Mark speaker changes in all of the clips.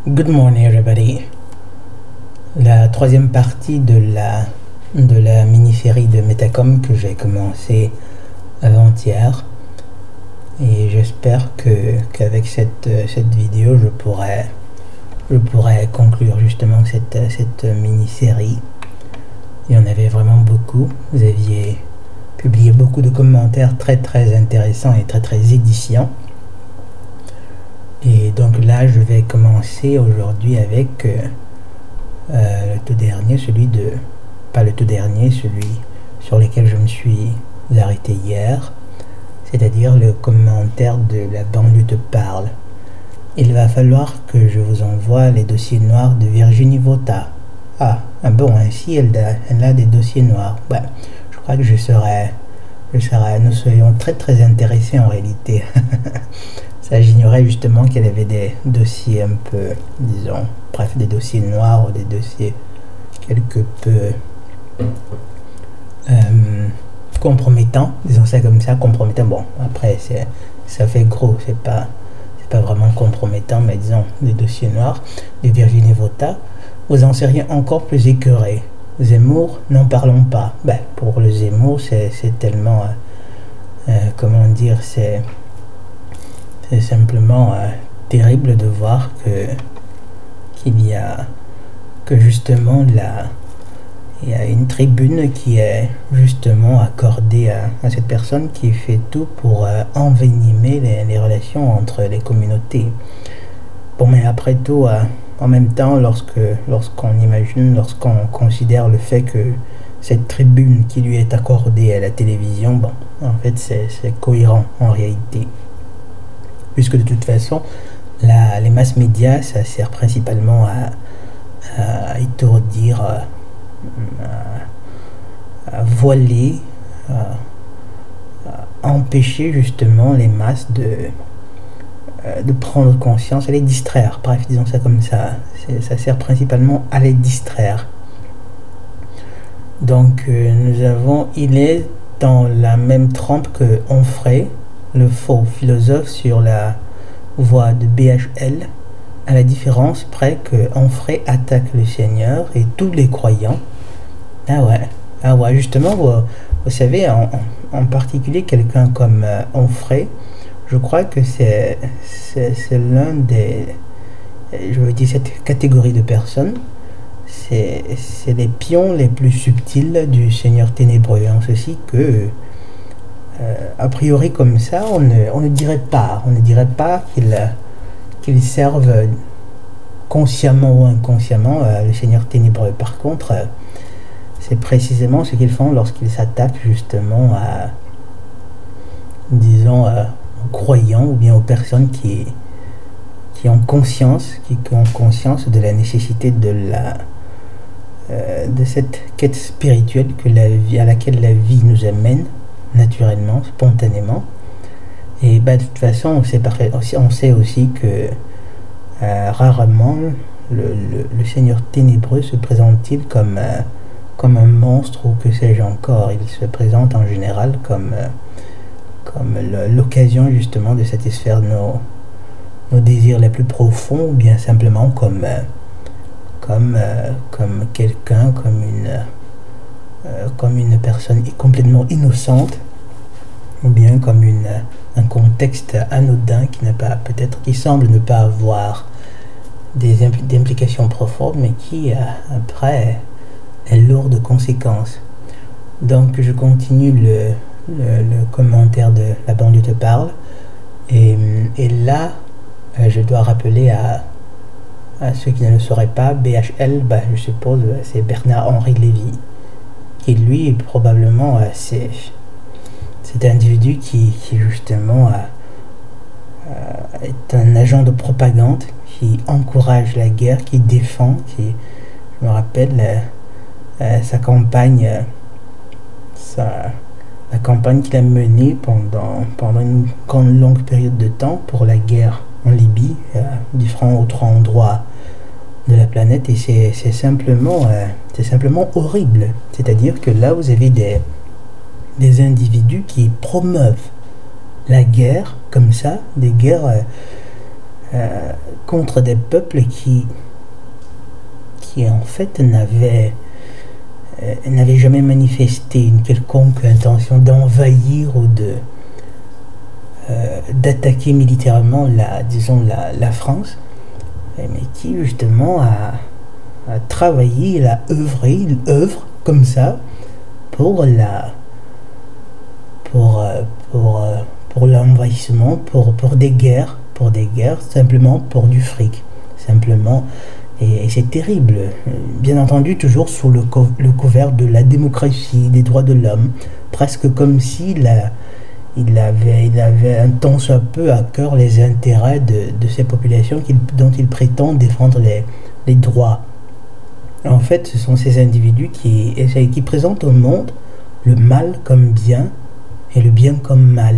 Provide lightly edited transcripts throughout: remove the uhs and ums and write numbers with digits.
Speaker 1: Good morning everybody. La troisième partie de la mini-série de Metacom que j'ai commencé avant-hier. Et j'espère qu'avec cette vidéo je pourrais conclure justement cette mini-série. Il y en avait vraiment beaucoup. Vous aviez publié beaucoup de commentaires très intéressants et très édifiants. Et donc là, je vais commencer aujourd'hui avec le tout dernier, pas le tout dernier, celui sur lequel je me suis arrêté hier, c'est-à-dire le commentaire de La banlieue te parle. Il va falloir que je vous envoie les dossiers noirs de Virginie Vota. Ah bon, ainsi elle a des dossiers noirs. Ouais, je crois que nous serions très intéressés en réalité. Ça, j'ignorais justement qu'elle avait des dossiers un peu, disons, bref, des dossiers noirs ou des dossiers quelque peu compromettants, disons ça comme ça, compromettants. Bon, après, ça fait gros, c'est pas vraiment compromettant, mais disons, des dossiers noirs de Virginie Vota. Vous en seriez encore plus écœurés. Zemmour, n'en parlons pas. Ben, pour le Zemmour, c'est tellement, comment dire, c'est simplement terrible de voir que justement il y a une tribune qui est justement accordée à cette personne qui fait tout pour envenimer les relations entre les communautés. Bon, mais après tout, en même temps, lorsqu'on considère le fait que cette tribune qui lui est accordée à la télévision, bon, en fait c'est cohérent en réalité. Puisque de toute façon, les masses médias, ça sert principalement à étourdir, à voiler, à empêcher justement les masses de prendre conscience, à les distraire. Bref, disons ça comme ça. Ça sert principalement à les distraire. Donc, il est dans la même trempe que Onfray, le faux philosophe sur la voie de BHL, à la différence près que Onfray attaque le Seigneur et tous les croyants. Ah ouais, justement, vous savez, en particulier quelqu'un comme Onfray, je crois que c'est l'un des, je veux dire, cette catégorie de personnes, c'est les pions les plus subtils du Seigneur ténébreux, en ceci que a priori comme ça, on ne dirait pas qu'ils servent consciemment ou inconsciemment le Seigneur ténébreux. Par contre, c'est précisément ce qu'ils font lorsqu'ils s'attaquent justement à, disons, aux croyants ou bien aux personnes qui ont conscience de la nécessité de cette quête spirituelle à laquelle la vie nous amène naturellement, spontanément. Et de toute façon, on sait aussi que rarement le Seigneur ténébreux se présente-t-il comme un monstre ou que sais-je encore. Il se présente en général comme l'occasion justement de satisfaire nos désirs les plus profonds, ou bien simplement comme quelqu'un, comme une personne complètement innocente, ou bien comme un contexte anodin qui semble ne pas avoir des implications profondes, mais qui après est lourd de conséquences. Donc je continue le commentaire de La banlieue te parle, et là je dois rappeler à ceux qui ne le sauraient pas, BHL, je suppose c'est Bernard-Henri Lévy, qui lui probablement c'est un individu qui justement est un agent de propagande, qui encourage la guerre, qui défend, je me rappelle sa campagne, la campagne qu'il a menée pendant une longue période de temps pour la guerre en Libye, différents autres endroits de la planète, et c'est simplement horrible. C'est-à-dire que là vous avez des individus qui promeuvent la guerre comme ça, des guerres contre des peuples qui en fait n'avaient jamais manifesté une quelconque intention d'envahir ou d'attaquer militairement la France, mais qui justement a travaillé, il a œuvré, il œuvre comme ça pour l'envahissement, pour des guerres, simplement pour du fric, simplement. Et c'est terrible, bien entendu, toujours sous le couvert de la démocratie, des droits de l'homme, presque comme s'il avait un tant soit peu à cœur les intérêts de ces populations dont il prétend défendre les droits. En fait, ce sont ces individus qui présentent au monde le mal comme bien et le bien comme mal.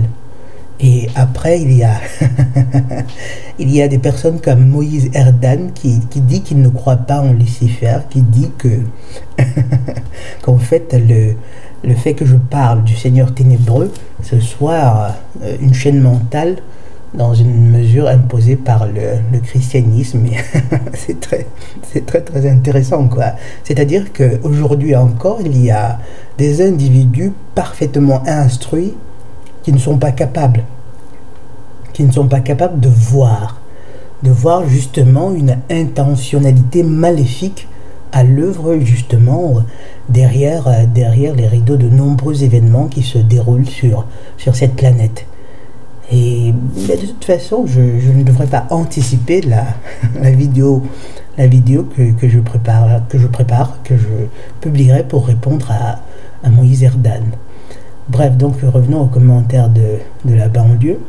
Speaker 1: Et après, il y a des personnes comme Moïse Erdan qui dit qu'il ne croit pas en Lucifer, qui dit qu'en fait, le fait que je parle du Seigneur ténébreux, ce soit une chaîne mentale dans une mesure imposée par le christianisme. C'est très intéressant, quoi. C'est-à-dire qu'aujourd'hui encore, il y a des individus parfaitement instruits qui ne sont pas capables de voir justement une intentionnalité maléfique à l'œuvre justement derrière les rideaux de nombreux événements qui se déroulent sur cette planète. Et mais de toute façon, je ne devrais pas anticiper la vidéo que je prépare, que je publierai pour répondre à Moïse Erdan. Bref, donc revenons aux commentaires de la banlieue.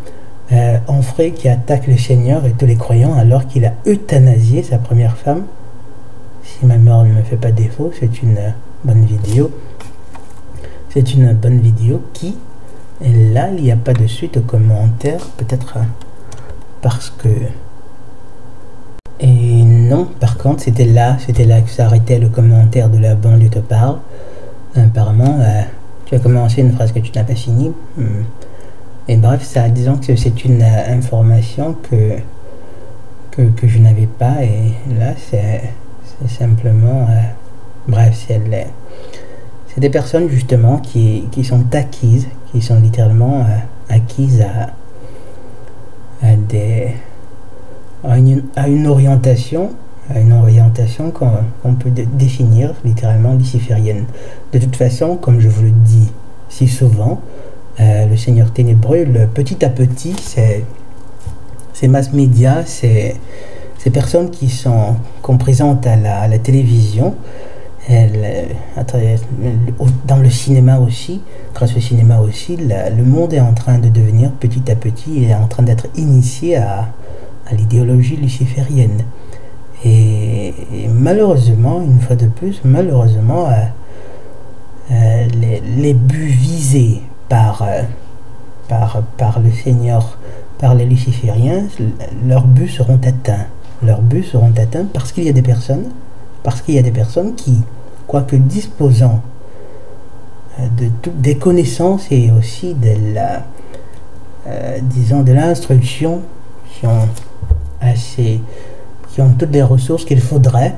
Speaker 1: Onfray qui attaque le Seigneur et tous les croyants alors qu'il a euthanasié sa première femme. Si ma mémoire ne me fait pas défaut, c'est une bonne vidéo. C'est une bonne vidéo qui... Et là, il n'y a pas de suite aux commentaires, peut-être parce que... Et non, par contre, c'était là que s'arrêtait le commentaire de la banlieue te parle. Apparemment, tu as commencé une phrase que tu n'as pas finie. Et bref, ça, disons que c'est une information que je n'avais pas. Et là, c'est simplement... bref, c'est des personnes justement qui sont acquises, qui sont littéralement acquises à une orientation qu'on peut définir littéralement luciférienne. De toute façon, comme je vous le dis si souvent, le Seigneur ténébreux, petit à petit, ces masses médias, ces personnes qu'on présente à la télévision, dans le cinéma aussi, grâce au cinéma aussi, le monde est en train de devenir petit à petit, il est en train d'être initié à l'idéologie luciférienne. Et malheureusement, une fois de plus, les buts visés par le Seigneur, par les lucifériens, leurs buts seront atteints. Leurs buts seront atteints parce qu'il y a des personnes qui, quoique disposant de toutes des connaissances et aussi de l'instruction, qui ont toutes les ressources qu'il faudrait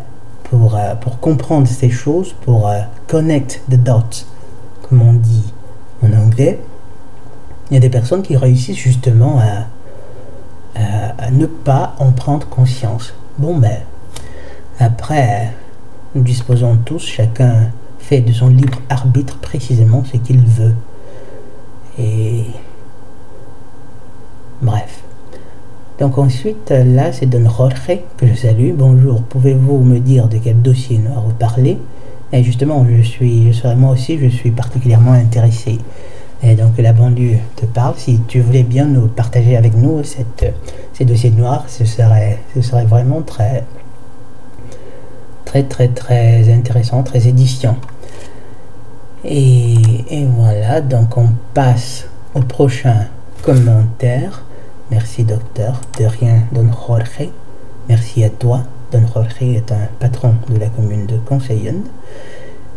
Speaker 1: pour comprendre ces choses, pour connect the dots, comme on dit en anglais. Il y a des personnes qui réussissent justement à ne pas en prendre conscience. Bon, ben, après, nous disposons tous, chacun fait de son libre arbitre précisément ce qu'il veut. Et bref. Donc ensuite, là, c'est Don Jorge que je salue. Bonjour, pouvez-vous me dire de quel dossier nous allons parler? Et justement, moi aussi, je suis particulièrement intéressé. Et donc la banlieue te parle. Si tu voulais bien nous partager avec nous ces dossiers noirs, ce serait vraiment très intéressant, très édifiant. Et voilà, donc on passe au prochain commentaire. Merci docteur, de rien Don Jorge. Merci à toi. Don Jorge est un patron de la commune de Conseillon.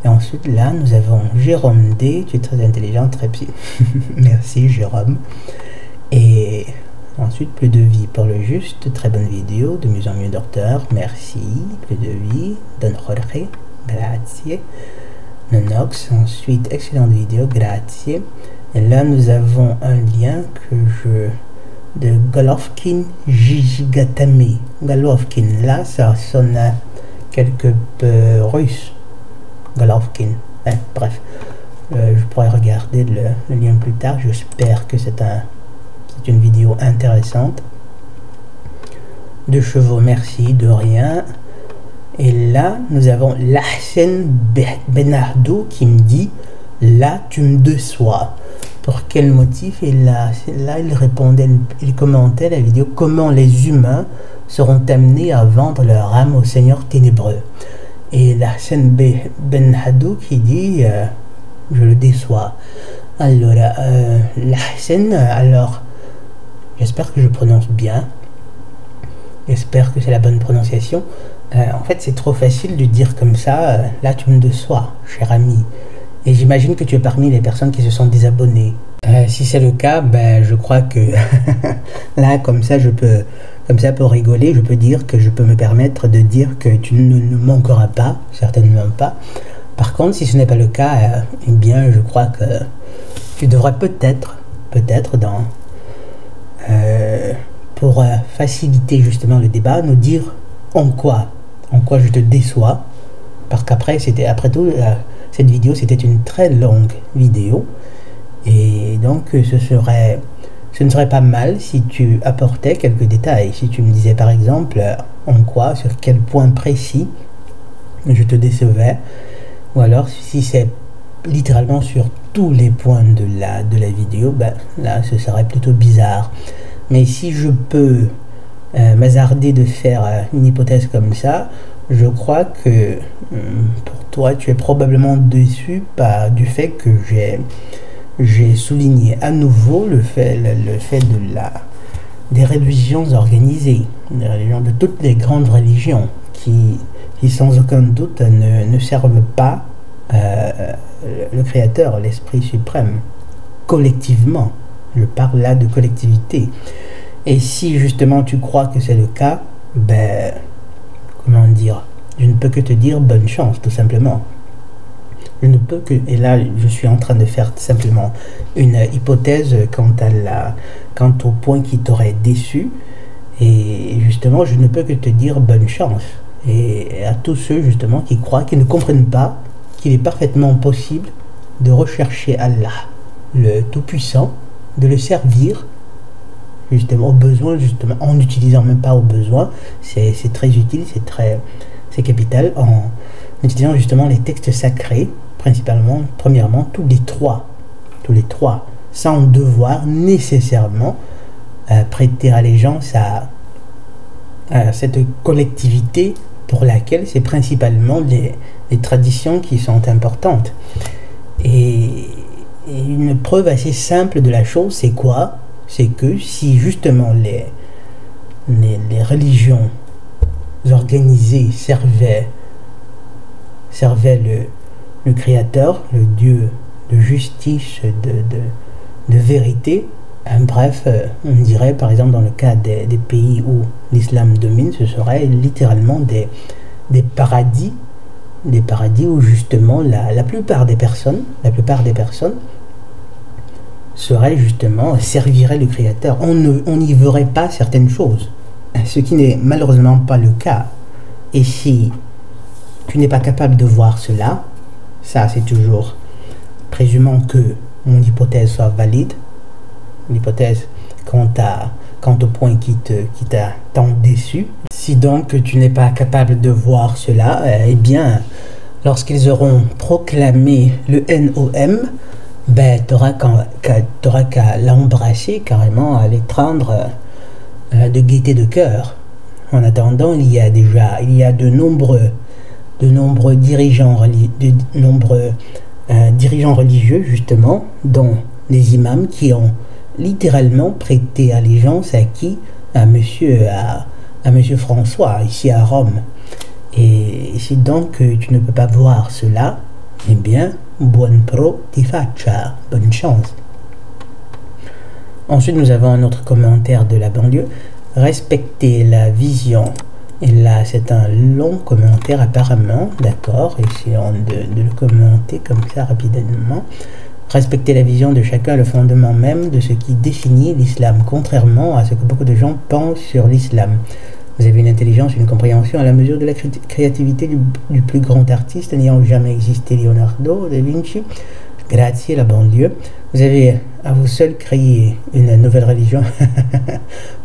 Speaker 1: Et ensuite là nous avons Jérôme D. Tu es très intelligent, très psy. Merci Jérôme. Et Ensuite, plus de vie pour le juste. Très bonne vidéo, de mieux en mieux docteur. Merci. Plus de vie. Don Jorge. Grazie. Nonox. Ensuite, excellente vidéo. Grazie. Et là, nous avons un lien de Golovkin Gigatame. Golovkin. Là, ça sonne quelque peu russe. Golovkin. Bref. Je pourrais regarder le lien plus tard. J'espère que c'est une vidéo intéressante. 2 chevaux, merci, de rien. Et là, nous avons Lahsen Benardou qui me dit « Là, tu me déçois ». Pour quel motif? Et là, il répondait, il commentait la vidéo « Comment les humains seront amenés à vendre leur âme au Seigneur ténébreux ». Et Lahsen Benardou qui dit je le déçois. Alors, Lahsen, alors, j'espère que je prononce bien. J'espère que c'est la bonne prononciation. En fait, c'est trop facile de dire comme ça, là tu me déçois, cher ami. Et j'imagine que tu es parmi les personnes qui se sont désabonnées. Si c'est le cas, ben, je crois que là, comme ça, pour rigoler, je peux dire que je peux me permettre de dire que tu ne manqueras pas, certainement pas. Par contre, si ce n'est pas le cas, eh bien, je crois que tu devrais peut-être pour faciliter justement le débat, nous dire en quoi je te déçois, parce qu'après, après tout, cette vidéo, c'était une très longue vidéo, et donc ce ne serait pas mal si tu apportais quelques détails, si tu me disais par exemple sur quel point précis je te décevais, ou alors si c'est littéralement sur tous les points de la vidéo, ben là ce serait plutôt bizarre. Mais si je peux m'hasarder de faire une hypothèse comme ça, je crois que pour toi tu es probablement déçu du fait que j'ai souligné à nouveau le fait des religions organisées, de toutes les grandes religions qui sans aucun doute ne servent pas le Créateur, l'Esprit suprême, collectivement. Je parle là de collectivité. Et si justement tu crois que c'est le cas, ben, comment dire, je ne peux que te dire bonne chance, tout simplement. Je ne peux que, et là je suis en train de faire simplement une hypothèse quant au point qui t'aurait déçu, et justement je ne peux que te dire bonne chance. Et à tous ceux justement qui croient, qui ne comprennent pas qu'il est parfaitement possible de rechercher Allah, le Tout-Puissant, de le servir justement au besoin, justement en n'utilisant même pas au besoin, c'est très utile, c'est capital, en utilisant justement les textes sacrés, principalement, premièrement, tous les trois, sans devoir nécessairement prêter allégeance à cette collectivité pour laquelle c'est principalement les traditions qui sont importantes. Et une preuve assez simple de la chose, c'est quoi? C'est que si justement les religions organisées servaient le Créateur, le Dieu de justice, de vérité, bref, on dirait par exemple dans le cas des pays où l'islam domine, ce serait littéralement des paradis où justement la plupart des personnes seraient justement, serviraient le Créateur. On n'y verrait pas certaines choses, ce qui n'est malheureusement pas le cas. Et si tu n'es pas capable de voir cela, ça c'est toujours, présumant que mon hypothèse soit valide, l'hypothèse quant au point qui t'a tant déçu. Si donc tu n'es pas capable de voir cela, eh bien, lorsqu'ils auront proclamé le NOM, ben, tu n'auras qu'à l'embrasser carrément, à l'étreindre de gaieté de cœur. En attendant, il y a de nombreux dirigeants religieux, justement, dont les imams qui ont littéralement prêté allégeance à monsieur François, ici à Rome. Et si donc tu ne peux pas voir cela, eh bien, buon pro ti faccia, bonne chance. Ensuite, nous avons un autre commentaire de la banlieue. Respecter la vision. Et là, c'est un long commentaire apparemment, d'accord. Essayons de le commenter comme ça rapidement. Respecter la vision de chacun est le fondement même de ce qui définit l'islam, contrairement à ce que beaucoup de gens pensent sur l'islam. Vous avez une intelligence, une compréhension à la mesure de la créativité du plus grand artiste n'ayant jamais existé, Leonardo da Vinci. Grazie, la banlieue. Vous avez à vous seul créé une nouvelle religion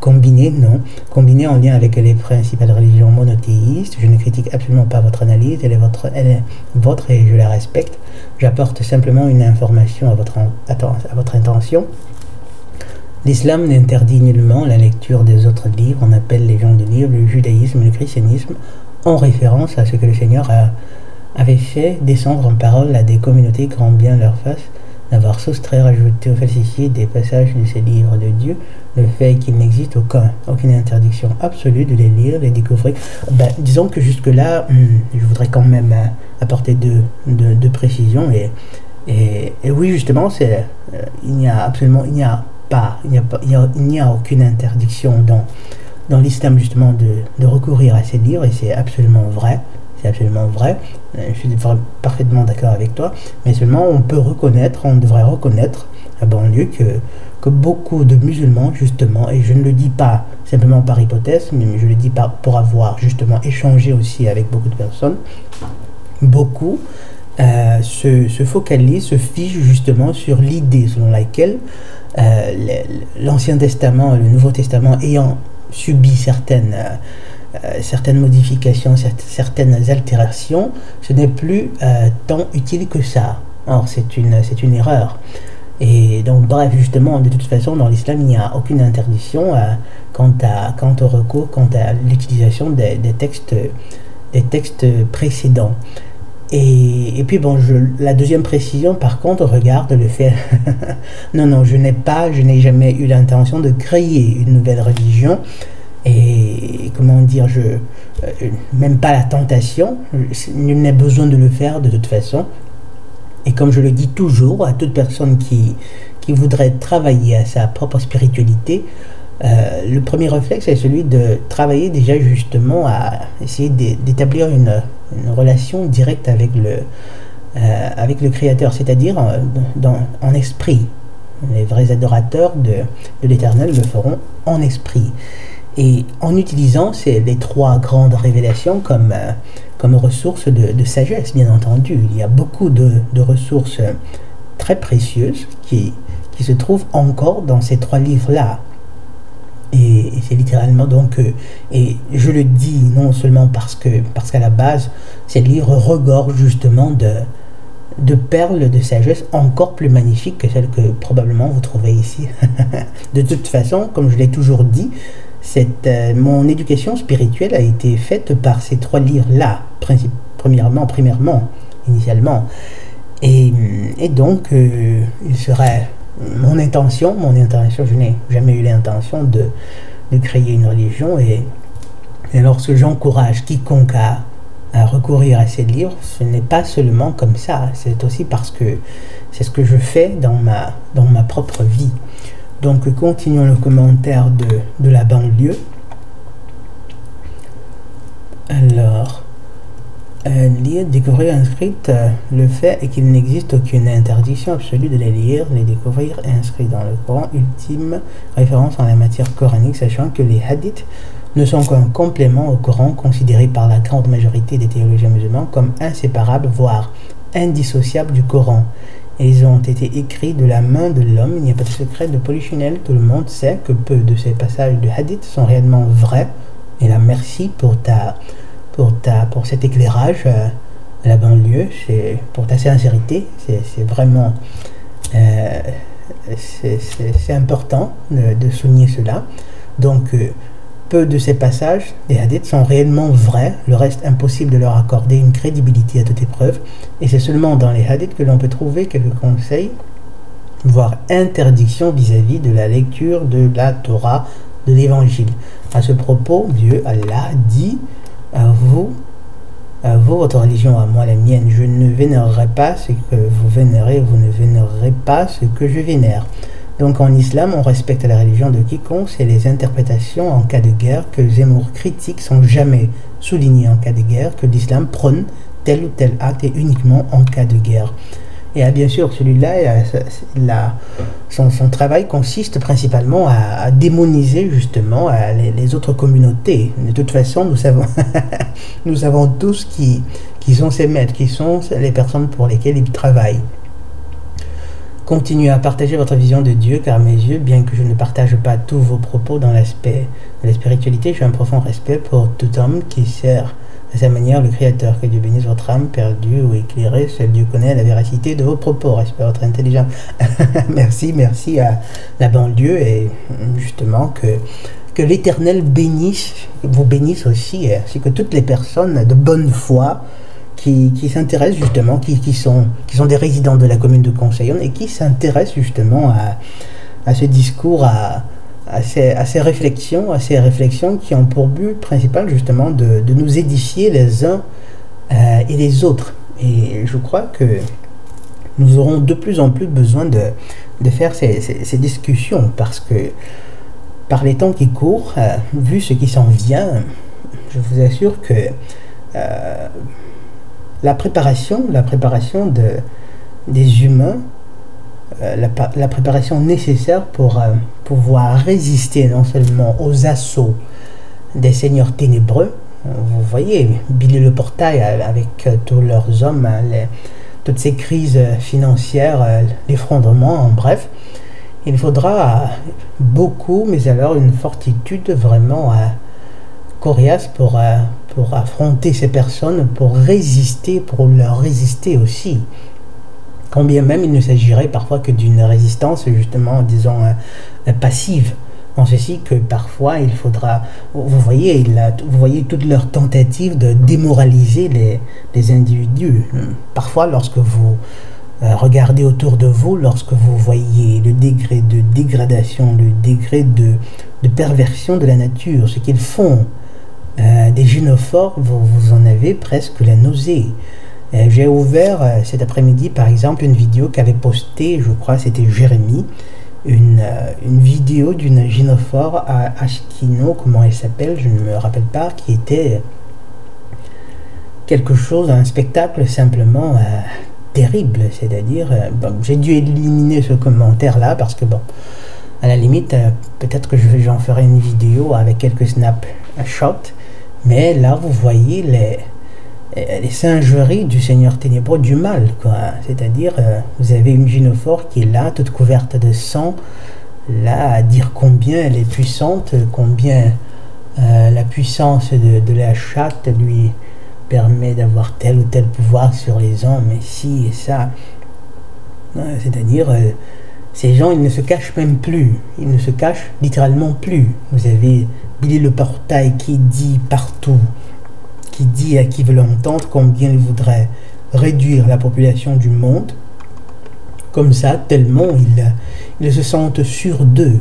Speaker 1: combinée, non, combinée en lien avec les principales religions monothéistes. Je ne critique absolument pas votre analyse, elle est votre et je la respecte. J'apporte simplement une information à votre intention. L'islam n'interdit nullement la lecture des autres livres. On appelle les gens de lire le judaïsme et le christianisme en référence à ce que le Seigneur avait fait descendre en parole à des communautés grand bien leur fasse, d'avoir soustrait, rajouté ou falsifié des passages de ces livres de Dieu, le fait qu'il n'existe aucune interdiction absolue de les lire, les découvrir. Disons que jusque-là, je voudrais quand même apporter deux précisions. Et oui, justement, il n'y a aucune interdiction dans l'islam, justement, de recourir à ces livres, et c'est absolument vrai. C'est absolument vrai, je suis parfaitement d'accord avec toi, mais seulement on devrait reconnaître à banlieue que beaucoup de musulmans, justement, et je ne le dis pas simplement par hypothèse, mais je le dis pour avoir justement échangé aussi avec beaucoup de personnes, beaucoup se focalisent, se fichent justement sur l'idée selon laquelle l'Ancien Testament et le Nouveau Testament ayant subi certaines modifications, certaines altérations, ce n'est plus tant utile que ça. Or, c'est une erreur. Et donc, bref, justement, de toute façon, dans l'islam, il n'y a aucune interdiction quant au recours, quant à l'utilisation des textes précédents. Et puis, bon, la deuxième précision, par contre, regarde le fait... non, je n'ai jamais eu l'intention de créer une nouvelle religion. Et comment dire, même pas la tentation, nul n'a besoin de le faire de toute façon. Et comme je le dis toujours à toute personne qui voudrait travailler à sa propre spiritualité, le premier réflexe est celui de travailler déjà justement à essayer d'établir une relation directe avec le Créateur, c'est-à-dire en esprit. Les vrais adorateurs de l'Éternel le feront en esprit. Et en utilisant les trois grandes révélations comme ressources de sagesse, bien entendu. Il y a beaucoup de ressources très précieuses qui se trouvent encore dans ces trois livres-là. Et c'est littéralement donc... et je le dis non seulement parce qu'à la base, ces livres regorgent justement de perles de sagesse encore plus magnifiques que celles que probablement vous trouvez ici. De toute façon, comme je l'ai toujours dit, mon éducation spirituelle a été faite par ces trois livres-là, premièrement, initialement. Et donc, il serait mon intention, je n'ai jamais eu l'intention de créer une religion. Et lorsque j'encourage quiconque à recourir à ces livres, ce n'est pas seulement comme ça, c'est aussi parce que c'est ce que je fais dans ma propre vie. Donc, continuons le commentaire de la banlieue. Alors, lire, découvrir, inscrite, le fait est qu'il n'existe aucune interdiction absolue de les lire, les découvrir et inscrits dans le Coran, ultime référence en la matière coranique, sachant que les hadiths ne sont qu'un complément au Coran, considéré par la grande majorité des théologiens musulmans comme inséparables, voire indissociables du Coran. Et ils ont été écrits de la main de l'homme, il n'y a pas de secret de polichinelle, tout le monde sait que peu de ces passages de hadith sont réellement vrais. Et là, merci pour cet éclairage à la banlieue, pour ta sincérité, c'est vraiment c'est important de souligner cela. Donc, peu de ces passages des hadiths sont réellement vrais, le reste impossible de leur accorder une crédibilité à toute épreuve, et c'est seulement dans les hadiths que l'on peut trouver quelques conseils, voire interdictions vis-à-vis de la lecture de la Torah, de l'évangile. À ce propos, Dieu, Allah, dit à vous, votre religion, à moi la mienne, je ne vénérerai pas ce que vous vénérez, vous ne vénérerez pas ce que je vénère. Donc en islam, on respecte la religion de quiconque, c'est les interprétations en cas de guerre que Zemmour critique sont jamais soulignées en cas de guerre, que l'islam prône tel ou tel acte et uniquement en cas de guerre. Et bien sûr, celui-là, son travail consiste principalement à démoniser justement les autres communautés. De toute façon, nous savons, nous savons tous qui sont ces maîtres, qui sont les personnes pour lesquelles il travaille. Continuez à partager votre vision de Dieu, car mes yeux, bien que je ne partage pas tous vos propos dans l'aspect de la spiritualité, j'ai un profond respect pour tout homme qui sert à sa manière le Créateur. Que Dieu bénisse votre âme perdue ou éclairée, seul Dieu connaît la véracité de vos propos, respect votre intelligence. merci à la banlieue, et justement que l'Éternel vous bénisse aussi, ainsi que toutes les personnes de bonne foi qui s'intéressent justement, qui sont des résidents de la commune de Conseillon et qui s'intéressent justement à ce discours, à ces réflexions qui ont pour but principal justement de nous édifier les uns et les autres. Et je crois que nous aurons de plus en plus besoin de faire ces discussions, parce que par les temps qui courent, vu ce qui s'en vient, je vous assure que la préparation des humains, la préparation nécessaire pour pouvoir résister non seulement aux assauts des seigneurs ténébreux. Vous voyez, Billy le Portail avec tous leurs hommes, toutes ces crises financières, l'effondrement, en bref. Il faudra beaucoup, mais alors une fortitude vraiment coriace pour affronter ces personnes, pour leur résister aussi. Quand bien même il ne s'agirait parfois que d'une résistance, justement, disons, passive. En ceci que parfois il faudra... Vous voyez toutes leurs tentatives de démoraliser les individus. Parfois, lorsque vous regardez autour de vous, lorsque vous voyez le degré de dégradation, le degré de perversion de la nature, ce qu'ils font, des gynophores, vous en avez presque la nausée. J'ai ouvert cet après-midi, par exemple, une vidéo qu'avait postée, je crois c'était Jérémy, une vidéo d'une gynophore à Ashkino, comment elle s'appelle, je ne me rappelle pas, qui était quelque chose, un spectacle simplement terrible. C'est-à-dire, j'ai dû éliminer ce commentaire-là, parce que, bon, à la limite, peut-être que j'en ferai une vidéo avec quelques snapshots, mais là, vous voyez les singeries du Seigneur ténébreux du mal, quoi. C'est-à-dire, vous avez une gynophore qui est là, toute couverte de sang, là, à dire combien elle est puissante, combien la puissance de la chatte lui permet d'avoir tel ou tel pouvoir sur les hommes, et ci et ça. C'est-à-dire, ces gens, ils ne se cachent même plus, ils ne se cachent littéralement plus. Vous avez Billy le Portail qui dit partout, qui dit à qui veut l'entendre combien il voudrait réduire la population du monde, comme ça, tellement ils se sentent sûrs d'eux.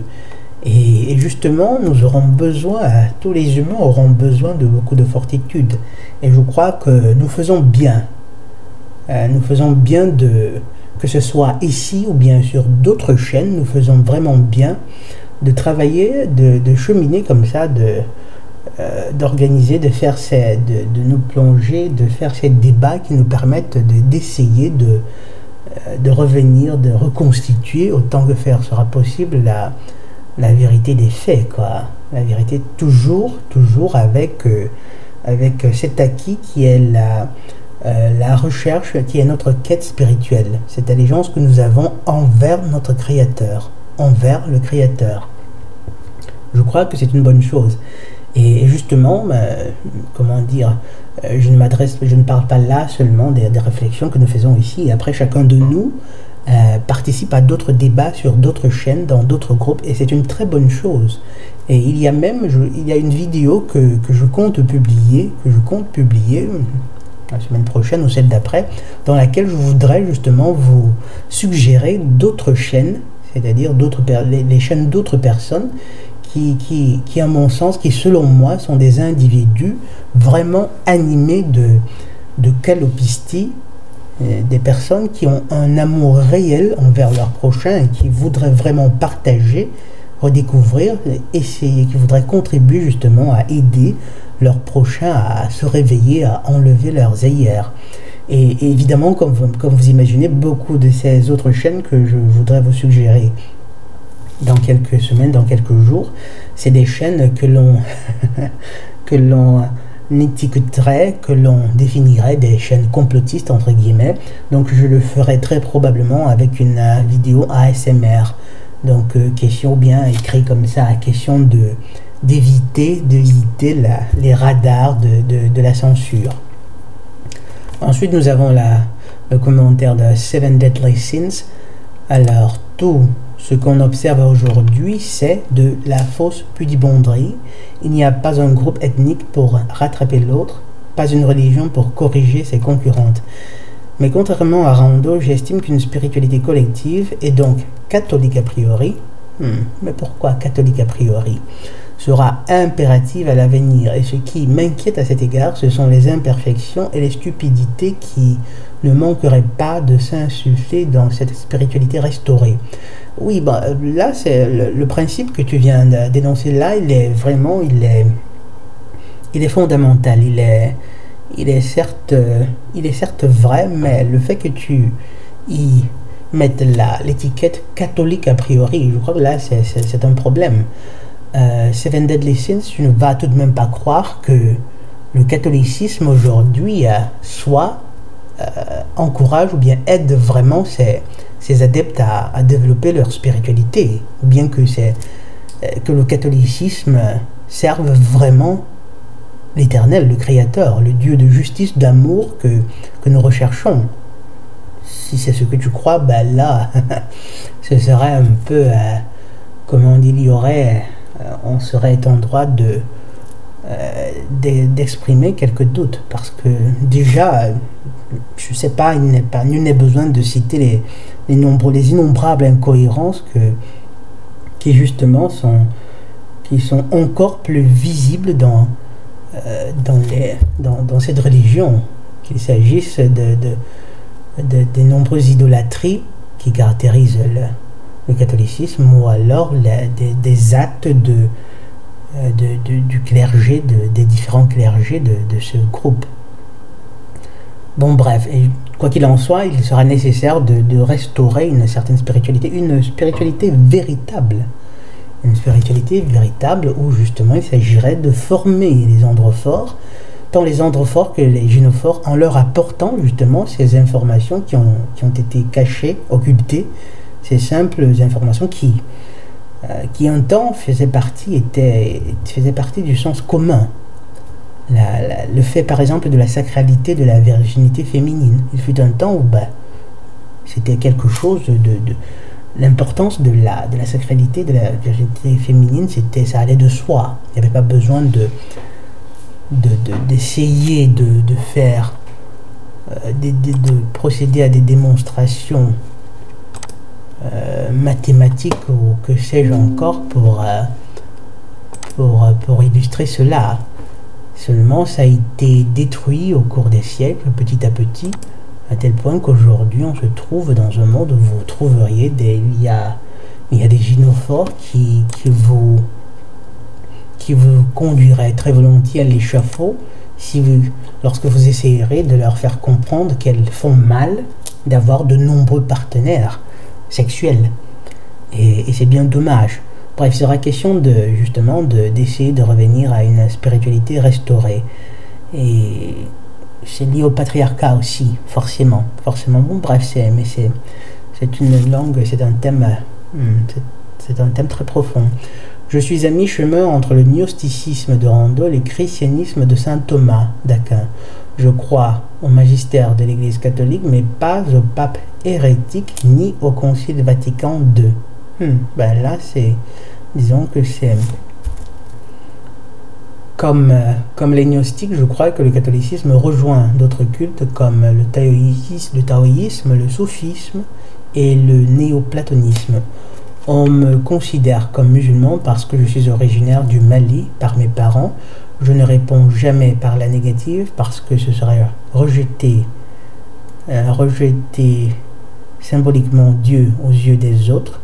Speaker 1: Et justement, nous aurons besoin, tous les humains auront besoin de beaucoup de fortitude. Et je crois que nous faisons bien. Que ce soit ici ou bien sur d'autres chaînes, nous faisons vraiment bien de travailler, de cheminer comme ça, d'organiser, de nous plonger, de faire ces débats qui nous permettent d'essayer de revenir, de reconstituer autant que faire sera possible la vérité des faits, quoi. La vérité toujours avec cet acquis qui est la recherche, qui est notre quête spirituelle, cette allégeance que nous avons envers notre Créateur, envers le Créateur. Je crois que c'est une bonne chose. Et justement, comment dire, je ne parle pas là seulement des réflexions que nous faisons ici. Et après, chacun de nous participe à d'autres débats sur d'autres chaînes, dans d'autres groupes, et c'est une très bonne chose. Et il y a une vidéo que je compte publier la semaine prochaine ou celle d'après, dans laquelle je voudrais justement vous suggérer d'autres chaînes, c'est-à-dire les chaînes d'autres personnes qui, à mon sens, qui selon moi sont des individus vraiment animés de calopistie, des personnes qui ont un amour réel envers leur prochain et qui voudraient vraiment partager, redécouvrir, essayer, qui voudraient contribuer justement à aider leur prochain à se réveiller, à enlever leurs œillères. Et évidemment, comme vous imaginez, beaucoup de ces autres chaînes que je voudrais vous suggérer dans quelques semaines, dans quelques jours, c'est des chaînes que l'on que l'on étiqueterait, que l'on définirait des chaînes complotistes entre guillemets. Donc je le ferai très probablement avec une vidéo ASMR. Donc question bien écrit comme ça, question d'éviter les radars de la censure. Ensuite nous avons le commentaire de Seven Deadly Sins. Alors tout ce qu'on observe aujourd'hui, c'est de la fausse pudibonderie. Il n'y a pas un groupe ethnique pour rattraper l'autre, pas une religion pour corriger ses concurrentes. Mais contrairement à Rando, j'estime qu'une spiritualité collective, et donc catholique a priori, mais pourquoi catholique a priori, sera impérative à l'avenir. Et ce qui m'inquiète à cet égard, ce sont les imperfections et les stupidités qui ne manqueraient pas de s'insuffler dans cette spiritualité restaurée. Oui, bah, là, c'est le principe que tu viens de dénoncer là, il est fondamental, il est certes vrai, mais le fait que tu y mettes l'étiquette catholique a priori, je crois que là, c'est un problème. Seven Deadly Sins, tu ne vas tout de même pas croire que le catholicisme aujourd'hui soit encourage ou bien aide vraiment ces adeptes à développer leur spiritualité, ou bien que le catholicisme serve vraiment l'Éternel, le Créateur, le Dieu de justice, d'amour que nous recherchons. Si c'est ce que tu crois, ben là, ce serait un peu, comment on dit, on serait en droit d'exprimer quelques doutes, parce que déjà, je sais pas, nul n'est besoin de citer les innombrables incohérences qui justement sont encore plus visibles dans cette religion, qu'il s'agisse des nombreuses idolâtries qui caractérisent le catholicisme, ou alors des actes du clergé, des différents clergés de ce groupe. Bon bref, et quoi qu'il en soit, il sera nécessaire de restaurer une certaine spiritualité, une spiritualité véritable. Une spiritualité véritable où justement il s'agirait de former les androphores, tant les androphores que les gynophores, en leur apportant justement ces informations qui ont été cachées, occultées, ces simples informations qui un temps faisaient partie du sens commun. Le fait par exemple de la sacralité de la virginité féminine. Il fut un temps où c'était quelque chose de l'importance de la sacralité de la virginité féminine, ça allait de soi. Il n'y avait pas besoin d'essayer de faire de procéder à des démonstrations mathématiques ou que sais-je encore pour illustrer cela. Seulement ça a été détruit au cours des siècles, petit à petit, à tel point qu'aujourd'hui on se trouve dans un monde où vous trouveriez il y a des gynophores qui vous conduiraient très volontiers à l'échafaud lorsque vous essayerez de leur faire comprendre qu'elles font mal d'avoir de nombreux partenaires sexuels. Et c'est bien dommage. Bref, il sera question d'essayer de revenir à une spiritualité restaurée. Et c'est lié au patriarcat aussi, forcément. Bon, bref, c'est une langue, c'est un thème très profond. Je suis à mi-chemin entre le gnosticisme de Rando et le christianisme de saint Thomas d'Aquin. Je crois au magistère de l'Église catholique, mais pas au pape hérétique ni au Concile Vatican II. Là, disons que c'est comme les gnostiques, je crois que le catholicisme rejoint d'autres cultes comme le taoïsme, le soufisme et le néoplatonisme. On me considère comme musulman parce que je suis originaire du Mali par mes parents. Je ne réponds jamais par la négative parce que ce serait rejeter rejeter symboliquement Dieu aux yeux des autres,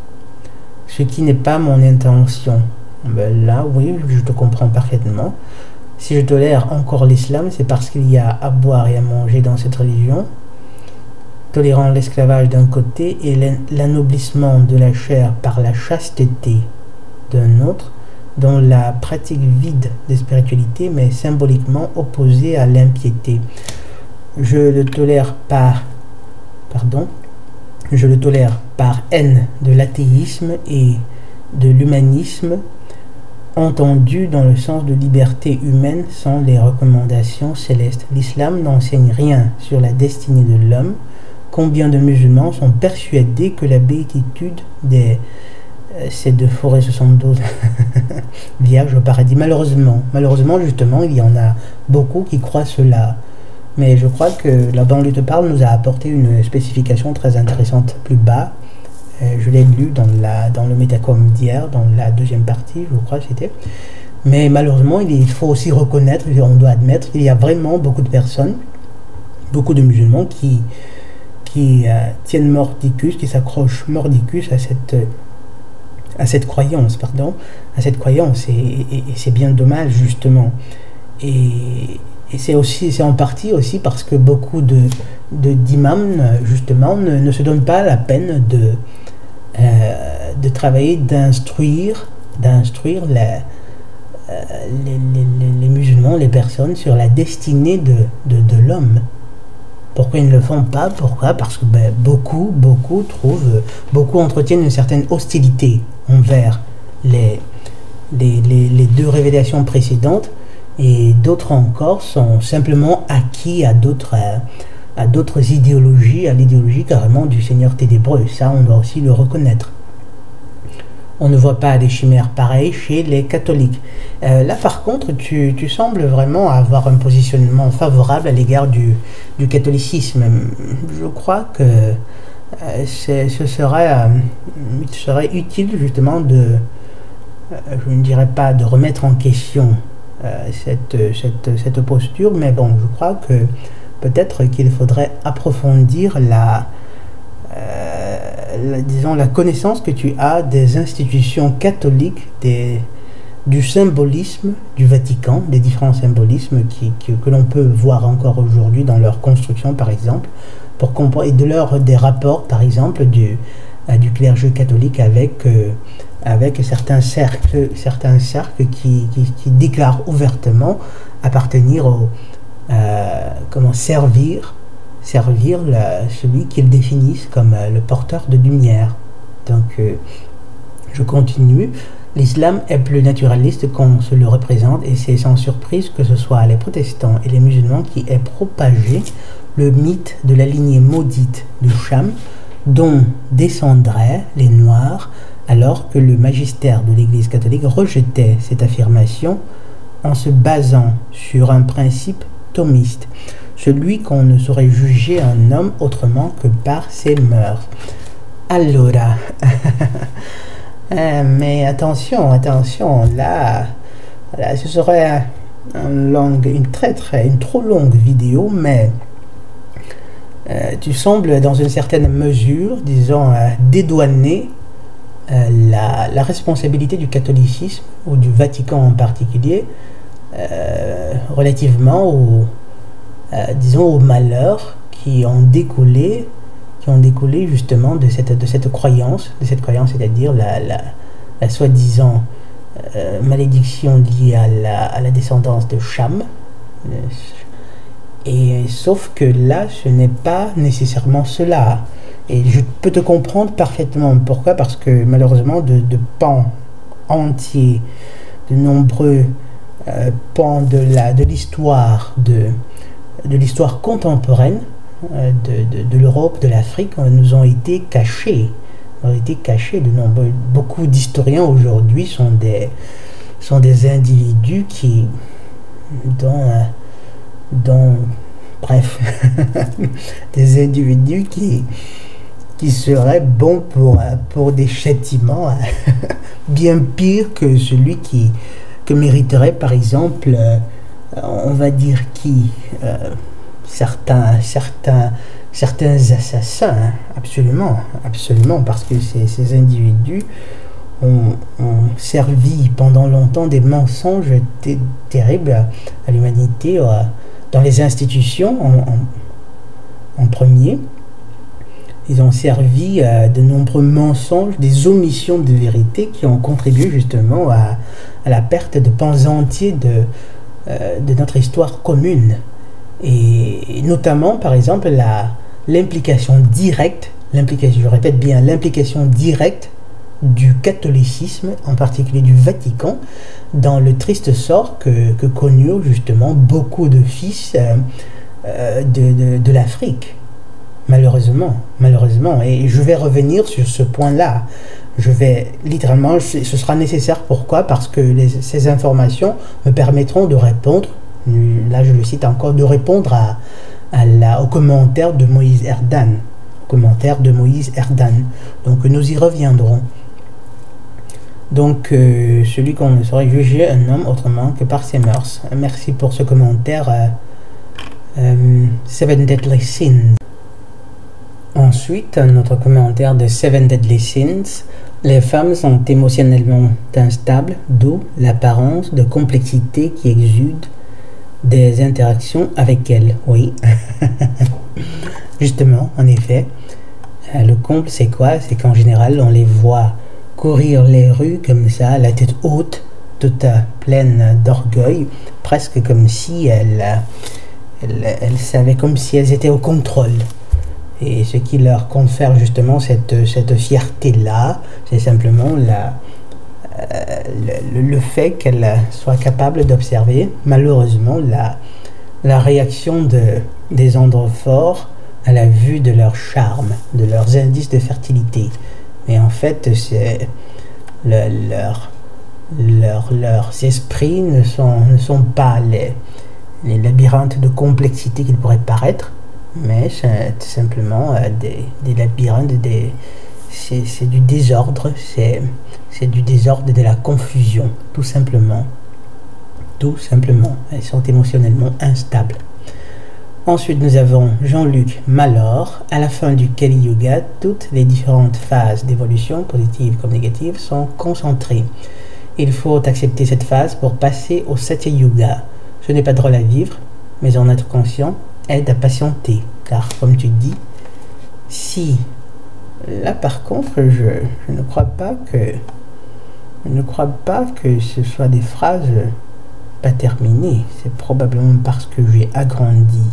Speaker 1: ce qui n'est pas mon intention. Ben là, oui, je te comprends parfaitement. Si je tolère encore l'islam, c'est parce qu'il y a à boire et à manger dans cette religion, tolérant l'esclavage d'un côté et l'anoblissement de la chair par la chasteté d'un autre, dont la pratique vide de spiritualité, mais symboliquement opposée à l'impiété. Je le tolère par haine de l'athéisme et de l'humanisme, entendu dans le sens de liberté humaine sans les recommandations célestes. L'islam n'enseigne rien sur la destinée de l'homme. Combien de musulmans sont persuadés que la béatitude c'est de forêt 72 vierge au paradis. Malheureusement, justement, il y en a beaucoup qui croient cela. Mais je crois que la banlieue te parle nous a apporté une spécification très intéressante plus bas. Je l'ai lu dans le Métacom d'hier, dans la deuxième partie, je crois que c'était. Mais malheureusement, il faut aussi reconnaître, on doit admettre qu'il y a vraiment beaucoup de personnes, beaucoup de musulmans qui tiennent mordicus, qui s'accrochent mordicus à cette croyance, et c'est bien dommage justement. Et c'est en partie aussi parce que beaucoup d'imams justement ne se donnent pas la peine de travailler, d'instruire les musulmans, les personnes sur la destinée de l'homme. Pourquoi ils ne le font pas? Pourquoi? Parce que beaucoup entretiennent une certaine hostilité envers les deux révélations précédentes, et d'autres encore sont simplement acquis à d'autres idéologies, à l'idéologie carrément du Seigneur ténébreux. Ça, on doit aussi le reconnaître. On ne voit pas des chimères pareilles chez les catholiques. Là, par contre, tu sembles vraiment avoir un positionnement favorable à l'égard du catholicisme. Je crois que ce serait utile justement je ne dirais pas de remettre en question cette posture, mais bon, je crois que peut-être qu'il faudrait approfondir disons, la connaissance que tu as des institutions catholiques, du symbolisme du Vatican, des différents symbolismes que l'on peut voir encore aujourd'hui dans leur construction, par exemple, pour comprendre, et des rapports, par exemple, du clergé catholique avec certains cercles qui déclarent ouvertement appartenir servir celui qu'ils définissent comme le porteur de lumière. Donc, je continue. L'islam est plus naturaliste qu'on se le représente, et c'est sans surprise que ce soit les protestants et les musulmans qui aient propagé le mythe de la lignée maudite de Cham, dont descendraient les Noirs, alors que le magistère de l'Église catholique rejetait cette affirmation en se basant sur un principe thomiste, celui qu'on ne saurait juger un homme autrement que par ses mœurs. Allora, mais attention, là, ce serait une trop longue vidéo, mais tu sembles dans une certaine mesure, disons, dédouaner la responsabilité du catholicisme, ou du Vatican en particulier, relativement aux malheurs qui ont découlé justement de cette croyance, c'est-à-dire la soi-disant malédiction liée à la descendance de Cham. Et sauf que là, ce n'est pas nécessairement cela. Et je peux te comprendre parfaitement. Pourquoi? Parce que malheureusement, de pans entiers, de nombreux pans de l'histoire contemporaine de l'Europe, de l'Afrique, nous ont été cachés. Beaucoup d'historiens aujourd'hui sont des individus bref, des individus qui seraient bons pour des châtiments bien pires que celui que mériterait, par exemple, on va dire certains assassins, hein, absolument, absolument, parce que ces individus ont servi pendant longtemps des mensonges terribles à l'humanité, dans les institutions en premier. Ils ont servi de nombreux mensonges, des omissions de vérité qui ont contribué justement à la perte de pans entiers de notre histoire commune. Et notamment, par exemple, l'implication directe, je répète bien, l'implication directe du catholicisme, en particulier du Vatican, dans le triste sort que connurent justement beaucoup de fils de l'Afrique. Malheureusement. Et je vais revenir sur ce point-là. Je vais littéralement, ce sera nécessaire. Pourquoi? Parce que ces informations me permettront de répondre, là je le cite encore, de répondre au commentaire de Moïse Erdan. Donc nous y reviendrons. Donc celui qu'on ne saurait juger un homme autrement que par ses mœurs. Merci pour ce commentaire. Seven Deadly Sins. Ensuite, notre commentaire de Seven Deadly Sins. Les femmes sont émotionnellement instables, d'où l'apparence de complexité qui exude des interactions avec elles. Oui, justement, en effet. Le comble, c'est quoi? C'est qu'en général, on les voit courir les rues comme ça, la tête haute, toute pleine d'orgueil, presque comme si elles savaient, comme si elles étaient au contrôle. Et ce qui leur confère justement cette fierté-là, c'est simplement le fait qu'elles soient capables d'observer, malheureusement, la réaction des androphores à la vue de leur charme, de leurs indices de fertilité. Mais en fait, c'est leurs esprits ne sont pas les labyrinthes de complexité qu'ils pourraient paraître, mais c'est tout simplement des labyrinthes, c'est du désordre, c'est du désordre et de la confusion, tout simplement. Elles sont émotionnellement instables. Ensuite, nous avons Jean-Luc Malor. À la fin du Kali Yuga, toutes les différentes phases d'évolution, positives comme négatives, sont concentrées. Il faut accepter cette phase pour passer au Satya Yuga. Ce n'est pas drôle à vivre, mais en être conscient aide à patienter. Car, comme tu dis, si... Là, par contre, je ne crois pas que ce soit des phrases pas terminées. C'est probablement parce que j'ai agrandi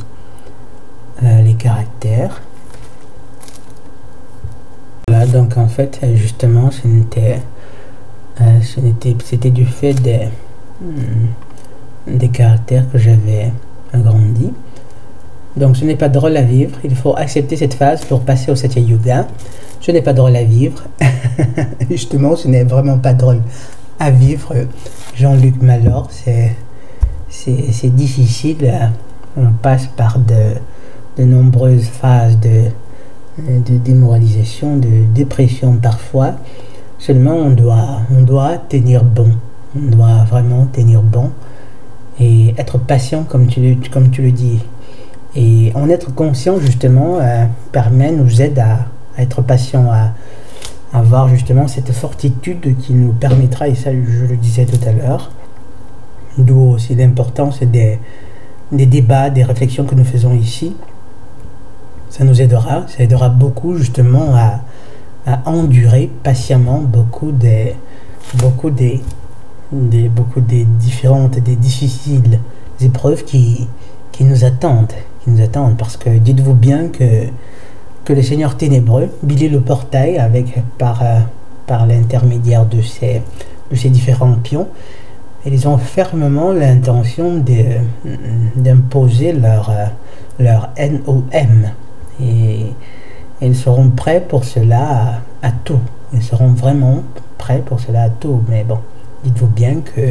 Speaker 1: les caractères. Voilà, donc en fait, justement, c'était du fait des caractères que j'avais agrandi. Donc ce n'est pas drôle à vivre, il faut accepter cette phase pour passer au Satya Yuga. Ce n'est pas drôle à vivre. Justement, ce n'est vraiment pas drôle à vivre. Jean-Luc Malor, c'est difficile. On passe par de nombreuses phases de démoralisation, de dépression parfois. Seulement, on doit tenir bon. On doit vraiment tenir bon et être patient, comme tu le dis. Et en être conscient, justement, nous aide à être patient, à avoir justement cette fortitude qui nous permettra, et ça je le disais tout à l'heure, d'où aussi l'importance des débats, des réflexions que nous faisons ici. Ça nous aidera, ça aidera beaucoup justement à endurer patiemment beaucoup des différentes, des difficiles épreuves qui nous attendent. Parce que dites-vous bien que le Seigneur ténébreux, Billy le Portail, par l'intermédiaire de ces différents pions, ils ont fermement l'intention d'imposer leur NOM. Et ils seront prêts pour cela à tout. Ils seront vraiment prêts pour cela à tout. Mais bon, dites-vous bien que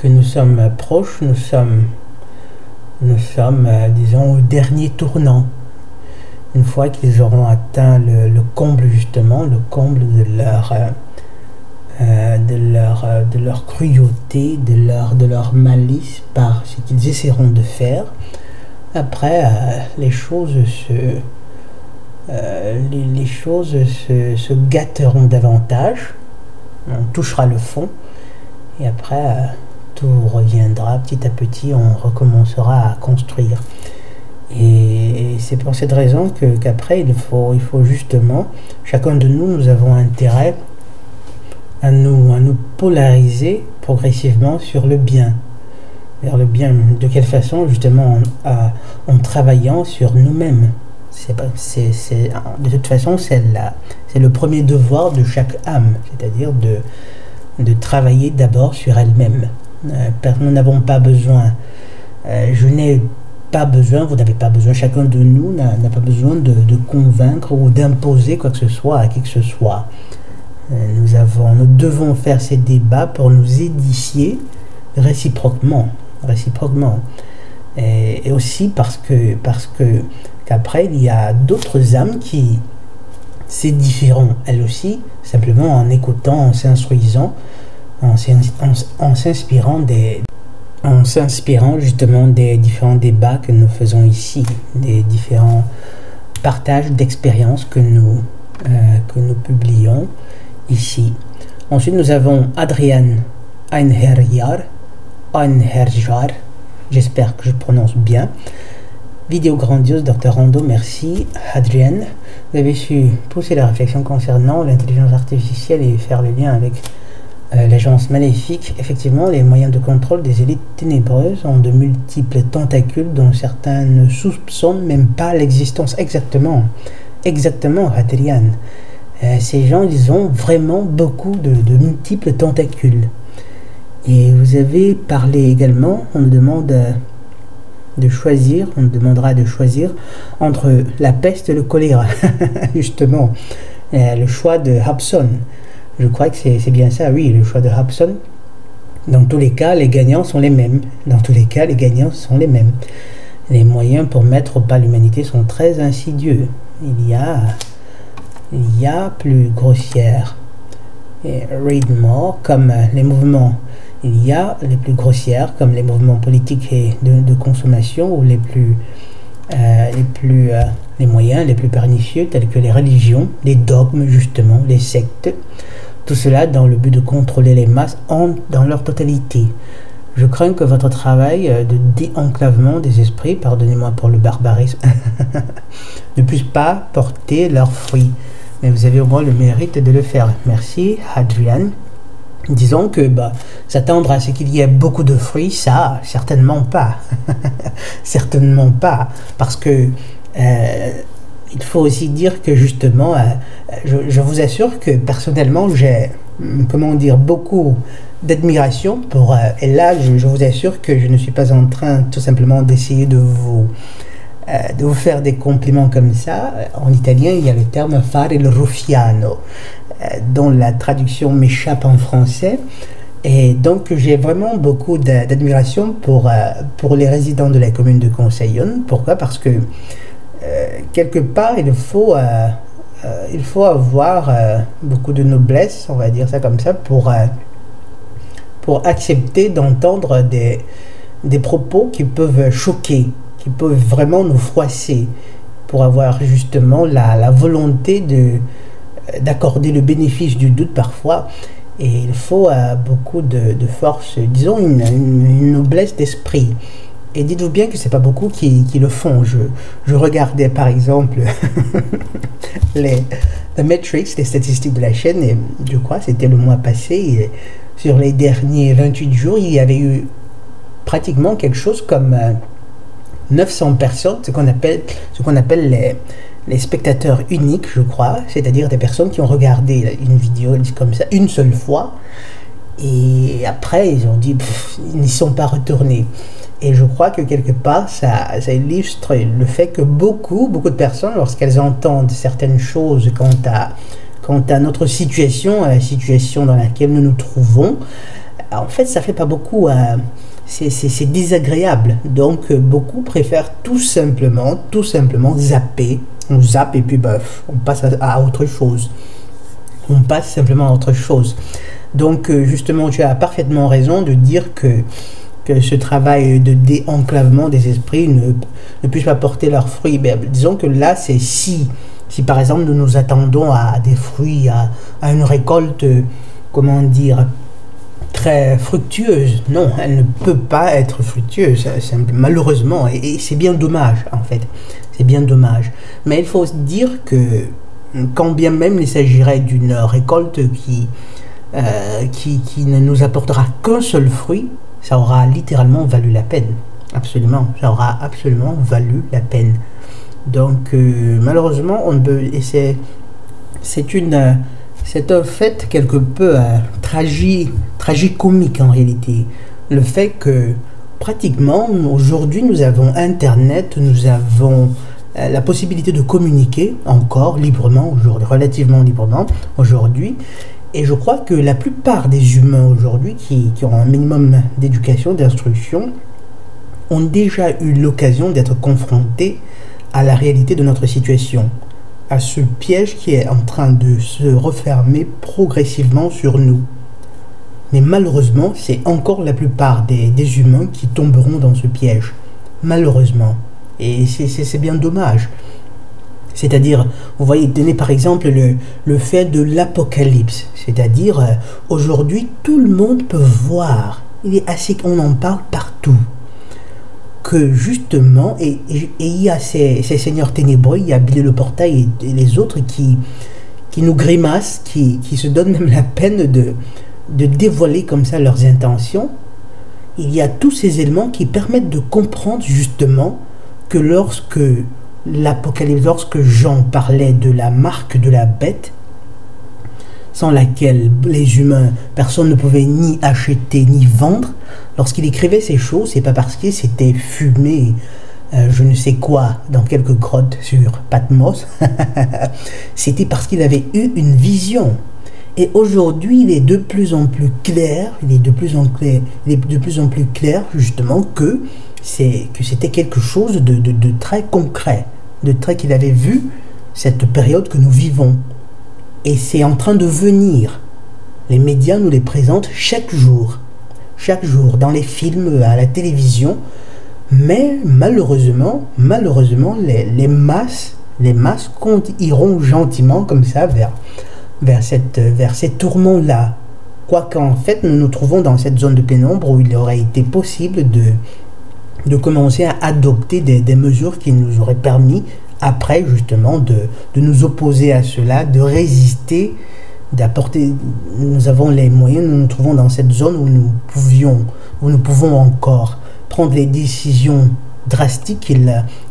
Speaker 1: nous sommes proches, nous sommes, disons, au dernier tournant. Une fois qu'ils auront atteint le comble, justement, le comble de leur cruauté, de leur malice par ce qu'ils essaieront de faire, après, les choses se gâteront davantage, on touchera le fond, et après, tout reviendra petit à petit, on recommencera à construire. Et c'est pour cette raison qu'après, il faut justement, chacun de nous, nous avons intérêt à nous polariser progressivement sur le bien. Vers le bien, de quelle façon? Justement en travaillant sur nous-mêmes. De toute façon, c'est le premier devoir de chaque âme, c'est-à-dire de travailler d'abord sur elle-même. Nous n'avons pas besoin, je n'ai pas besoin, vous n'avez pas besoin, chacun de nous n'a pas besoin de convaincre ou d'imposer quoi que ce soit à qui que ce soit. Nous devons faire ces débats pour nous édifier réciproquement. Et aussi parce que qu'après il y a d'autres âmes qui s'édifieront elles aussi, simplement en écoutant, en s'instruisant, en s'inspirant justement des différents débats que nous faisons ici, des différents partages d'expériences que nous publions ici. Ensuite, nous avons Adrian Einherjar, j'espère que je prononce bien. Vidéo grandiose, Dr Rando, merci. Adrian, vous avez su pousser la réflexion concernant l'intelligence artificielle et faire le lien avec l'agence maléfique. Effectivement, les moyens de contrôle des élites ténébreuses ont de multiples tentacules dont certains ne soupçonnent même pas l'existence. Exactement, Adrian. Ces gens, ils ont vraiment beaucoup de multiples tentacules. Et vous avez parlé également, on nous demande de choisir, on nous demandera de choisir entre la peste et le choléra. Justement, le choix de Hobson. Je crois que c'est bien ça, oui, le choix de Hobson. Dans tous les cas, les gagnants sont les mêmes. Les moyens pour mettre au pas l'humanité sont très insidieux. Il y a plus grossière. Et read more, comme les mouvements. Il y a les plus grossières, comme les mouvements politiques et de consommation, ou les moyens les plus pernicieux, tels que les religions, les dogmes justement, les sectes. Tout cela dans le but de contrôler les masses dans leur totalité. Je crains que votre travail de déenclavement des esprits, pardonnez-moi pour le barbarisme, ne puisse pas porter leurs fruits. Mais vous avez au moins le mérite de le faire. Merci, Adrian. Disons que s'attendre à ce qu'il y ait beaucoup de fruits, ça, certainement pas. Certainement pas. Parce que il faut aussi dire que justement, je vous assure que personnellement, j'ai, beaucoup d'admiration pour... et là, je vous assure que je ne suis pas en train tout simplement d'essayer de vous faire des compliments comme ça. En italien, il y a le terme fare il ruffiano, dont la traduction m'échappe en français. Et donc, j'ai vraiment beaucoup d'admiration pour les résidents de la commune de Conseillonne. Pourquoi? Parce que, quelque part, il faut avoir beaucoup de noblesse, on va dire ça comme ça, pour accepter d'entendre des propos qui peuvent choquer, qui peuvent vraiment nous froisser, pour avoir justement la volonté d'accorder le bénéfice du doute parfois. Et il faut beaucoup de force, disons une noblesse d'esprit. Et dites-vous bien que c'est pas beaucoup qui le font. Je regardais par exemple The Metrics, les statistiques de la chaîne, et je crois que c'était le mois passé, et sur les derniers 28 jours, il y avait eu pratiquement quelque chose comme 900 personnes, ce qu'on appelle les spectateurs uniques, je crois, c'est-à-dire des personnes qui ont regardé une vidéo comme ça une seule fois, et après ils ont dit, ils n'y sont pas retournés. Et je crois que quelque part, ça illustre le fait que beaucoup de personnes, lorsqu'elles entendent certaines choses quant à notre situation, à la situation dans laquelle nous nous trouvons, en fait, ça fait pas beaucoup... c'est désagréable. Donc, beaucoup préfèrent tout simplement zapper. On zappe et puis on passe à autre chose. On passe simplement à autre chose. Donc, justement, tu as parfaitement raison de dire que que ce travail de déenclavement des esprits ne puisse pas porter leurs fruits. Ben, disons que là, c'est si par exemple nous nous attendons à des fruits, à une récolte, comment dire, très fructueuse. Non, elle ne peut pas être fructueuse, malheureusement, et c'est bien dommage en fait. C'est bien dommage. Mais il faut se dire que quand bien même il s'agirait d'une récolte qui ne nous apportera qu'un seul fruit, ça aura littéralement valu la peine. Absolument, ça aura absolument valu la peine. Donc malheureusement, on ne peut, et c'est un fait quelque peu tragicomique en réalité. Le fait que pratiquement aujourd'hui nous avons Internet, nous avons la possibilité de communiquer encore librement aujourd'hui, relativement librement aujourd'hui. Et je crois que la plupart des humains aujourd'hui qui ont un minimum d'éducation, d'instruction, ont déjà eu l'occasion d'être confrontés à la réalité de notre situation, à ce piège qui est en train de se refermer progressivement sur nous. Mais malheureusement, c'est encore la plupart des humains qui tomberont dans ce piège. Malheureusement. Et c'est bien dommage. C'est-à-dire, vous voyez, tenez par exemple le fait de l'apocalypse. C'est-à-dire, aujourd'hui, tout le monde peut voir. Il est assez qu'on en parle partout. Que justement, et il y a ces seigneurs ténébreux, il y a Billy le Portail et les autres qui nous grimacent, qui se donnent même la peine de dévoiler comme ça leurs intentions. Il y a tous ces éléments qui permettent de comprendre justement que lorsque l'Apocalypse, lorsque Jean parlait de la marque de la bête, sans laquelle les humains, personne ne pouvait ni acheter ni vendre, lorsqu'il écrivait ces choses, c'est pas parce qu'il s'était fumé je ne sais quoi dans quelques grottes sur Patmos, c'était parce qu'il avait eu une vision. Et aujourd'hui, il est de plus en plus clair, il est de plus en plus clair justement que c'était quelque chose de très concret, de très qu'il avait vu cette période que nous vivons. Et c'est en train de venir. Les médias nous les présentent chaque jour, dans les films, à la télévision. Mais malheureusement, les masses iront gentiment comme ça vers ces tourments-là. Quoiqu'en fait, nous nous trouvons dans cette zone de pénombre où il aurait été possible de commencer à adopter des mesures qui nous auraient permis, après justement, de nous opposer à cela, de résister, d'apporter. Nous avons les moyens, nous nous trouvons dans cette zone où nous pouvons encore prendre les décisions drastiques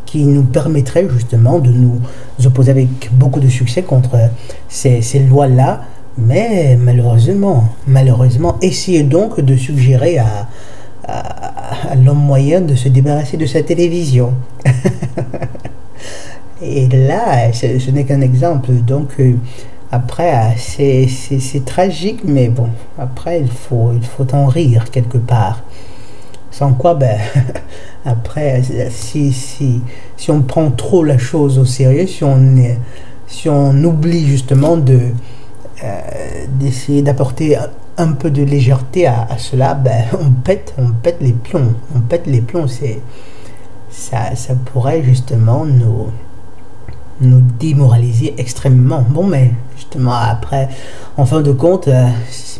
Speaker 1: qui nous permettraient justement de nous opposer avec beaucoup de succès contre ces lois-là. Mais malheureusement, essayez donc de suggérer à l'homme moyen de se débarrasser de sa télévision. Et là, ce n'est qu'un exemple. Donc, après, c'est tragique, mais bon, après, il faut en rire quelque part. Sans quoi, ben, après, si on prend trop la chose au sérieux, si on oublie justement d'essayer d'apporter un peu de légèreté à cela, ben, on pète les plombs. Ça pourrait justement nous démoraliser extrêmement. Bon, mais justement après, en fin de compte,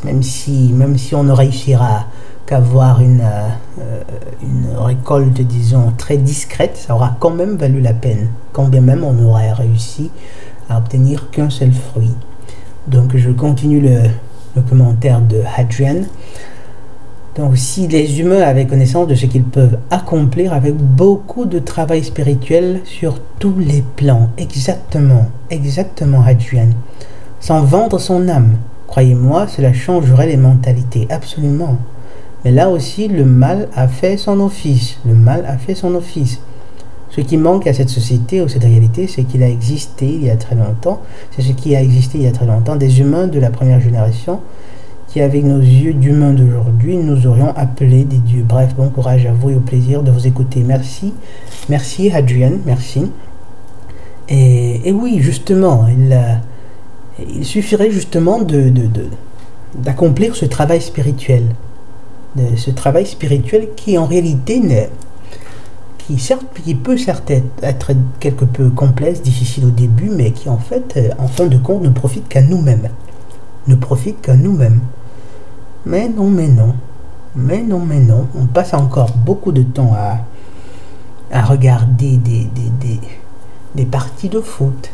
Speaker 1: même si on ne réussira qu'avoir une récolte, disons, très discrète, ça aura quand même valu la peine, quand bien même on aurait réussi à obtenir qu'un seul fruit. Donc je continue le commentaire de Hadrian. Donc si les humains avaient connaissance de ce qu'ils peuvent accomplir avec beaucoup de travail spirituel sur tous les plans, exactement Hadrian, sans vendre son âme, croyez-moi, cela changerait les mentalités, absolument. Mais là aussi, le mal a fait son office. Ce qui manque à cette société ou cette réalité, c'est qu'il a existé il y a très longtemps. C'est ce qui a existé il y a très longtemps. Des humains de la première génération qui, avec nos yeux d'humains d'aujourd'hui, nous aurions appelés des dieux. Bref, bon courage à vous et au plaisir de vous écouter. Merci Hadrian, merci. Et oui, justement, il suffirait justement d'accomplir ce travail spirituel. de ce travail spirituel qui en réalité qui peut certes être quelque peu complexe, difficile au début, mais qui en fait, en fin de compte, ne profite qu'à nous-mêmes. Ne profite qu'à nous-mêmes. Mais non, mais non. Mais non, mais non. On passe encore beaucoup de temps à regarder des parties de foot,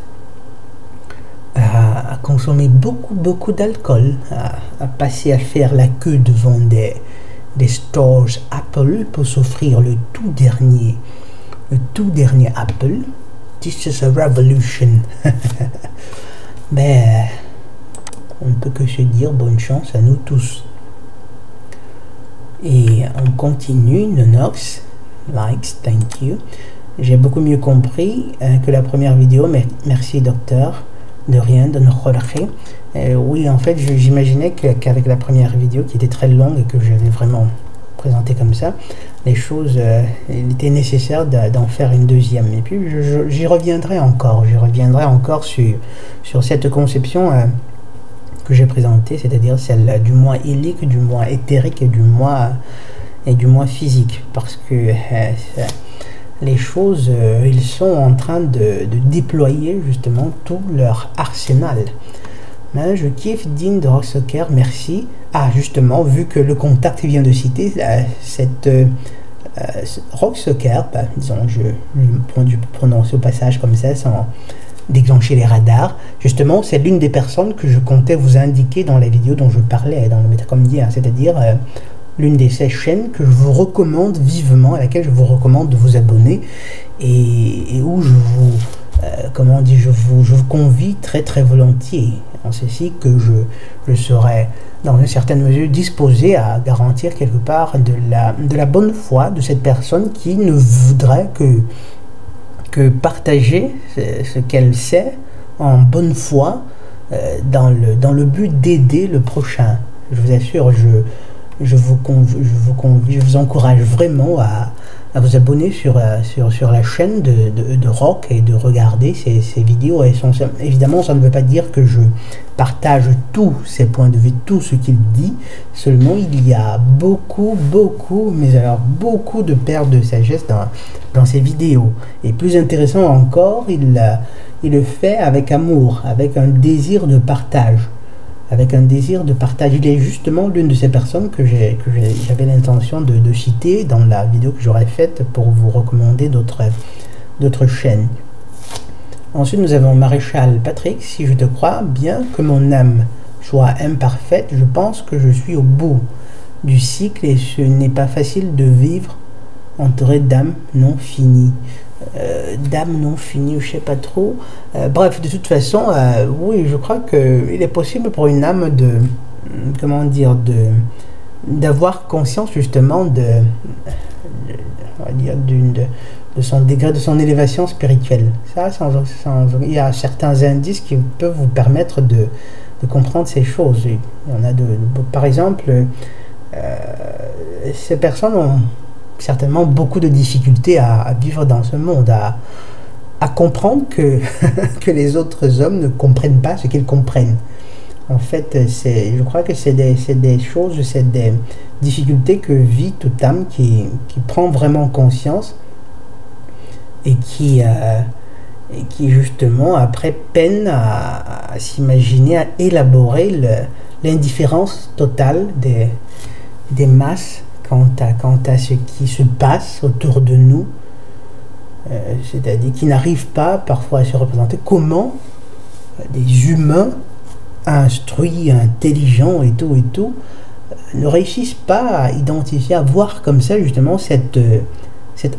Speaker 1: à consommer beaucoup d'alcool, à passer à faire la queue devant des stores Apple pour s'offrir le tout dernier Apple. This is a revolution. Ben, on ne peut que se dire bonne chance à nous tous. Et on continue. Nonox, likes, thank you. J'ai beaucoup mieux compris que la première vidéo. Merci docteur. De rien, de oui, en fait, j'imaginais qu'avec la première vidéo qui était très longue et que j'avais vraiment présenté comme ça, les choses, il était nécessaire d'en faire une deuxième. Et puis, j'y reviendrai encore. Sur cette conception que j'ai présentée, c'est-à-dire celle du moi illique, du moi éthérique et du moi physique. Parce que les choses, ils sont en train de déployer justement tout leur arsenal. Mais je kiffe Dean de Rocksoccer, merci. Ah, justement, vu que le contact vient de citer cette Rocksoccer, disons, je prononce au passage comme ça sans déclencher les radars. Justement, c'est l'une des personnes que je comptais vous indiquer dans la vidéo dont je parlais dans le Métacomédien, c'est-à-dire l'une de ces chaînes que je vous recommande vivement, à laquelle je vous recommande de vous abonner et où je vous convie très volontiers, en ceci que je serai dans une certaine mesure disposé à garantir quelque part de la bonne foi de cette personne qui ne voudrait que partager ce qu'elle sait en bonne foi dans le but d'aider le prochain. Je vous assure, je vous encourage vraiment à vous abonner sur la chaîne de Rock et de regarder ces vidéos. Évidemment, ça ne veut pas dire que je partage tous ses points de vue, tout ce qu'il dit. Seulement, il y a beaucoup de perles de sagesse dans ces vidéos. Et plus intéressant encore, il le fait avec amour, avec un désir de partage. Il est justement l'une de ces personnes que j'avais l'intention de citer dans la vidéo que j'aurais faite pour vous recommander d'autres chaînes. Ensuite, nous avons Maréchal Patrick. Si je te crois, bien que mon âme soit imparfaite, je pense que je suis au bout du cycle et ce n'est pas facile de vivre entouré d'âmes non finies. Dame non finie, je sais pas trop. Bref, de toute façon, oui, je crois qu'il est possible pour une âme d'avoir conscience justement de son degré, de son élévation spirituelle. Ça, il y a certains indices qui peuvent vous permettre de comprendre ces choses. Il y en a par exemple, ces personnes ont certainement beaucoup de difficultés à vivre dans ce monde, à comprendre que les autres hommes ne comprennent pas ce qu'ils comprennent. En fait, je crois que c'est des choses, c'est des difficultés que vit toute âme qui prend vraiment conscience et qui justement après peine à s'imaginer, à élaborer l'indifférence totale des masses quant à ce qui se passe autour de nous, c'est-à-dire qui n'arrivent pas parfois à se représenter comment des humains instruits, intelligents et tout, ne réussissent pas à identifier, à voir comme ça justement cette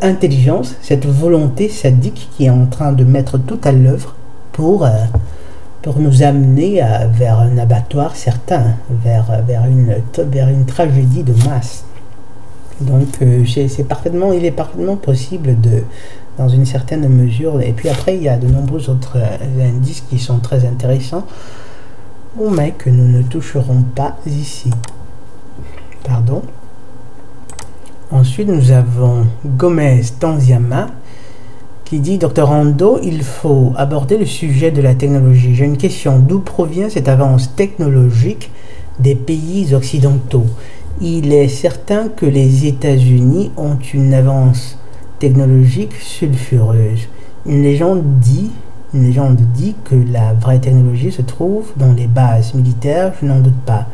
Speaker 1: intelligence, cette volonté sadique qui est en train de mettre tout à l'œuvre pour nous amener vers un abattoir certain, vers une tragédie de masse. Donc il est parfaitement possible dans une certaine mesure, et puis après il y a de nombreux autres indices qui sont très intéressants, mais que nous ne toucherons pas ici. Pardon. Ensuite nous avons Gomez Tanziama qui dit: Docteur Ando, il faut aborder le sujet de la technologie. J'ai une question, d'où provient cette avance technologique des pays occidentaux? il est certain que les États-Unis ont une avance technologique sulfureuse. Une légende dit que la vraie technologie se trouve dans les bases militaires, je n'en doute pas.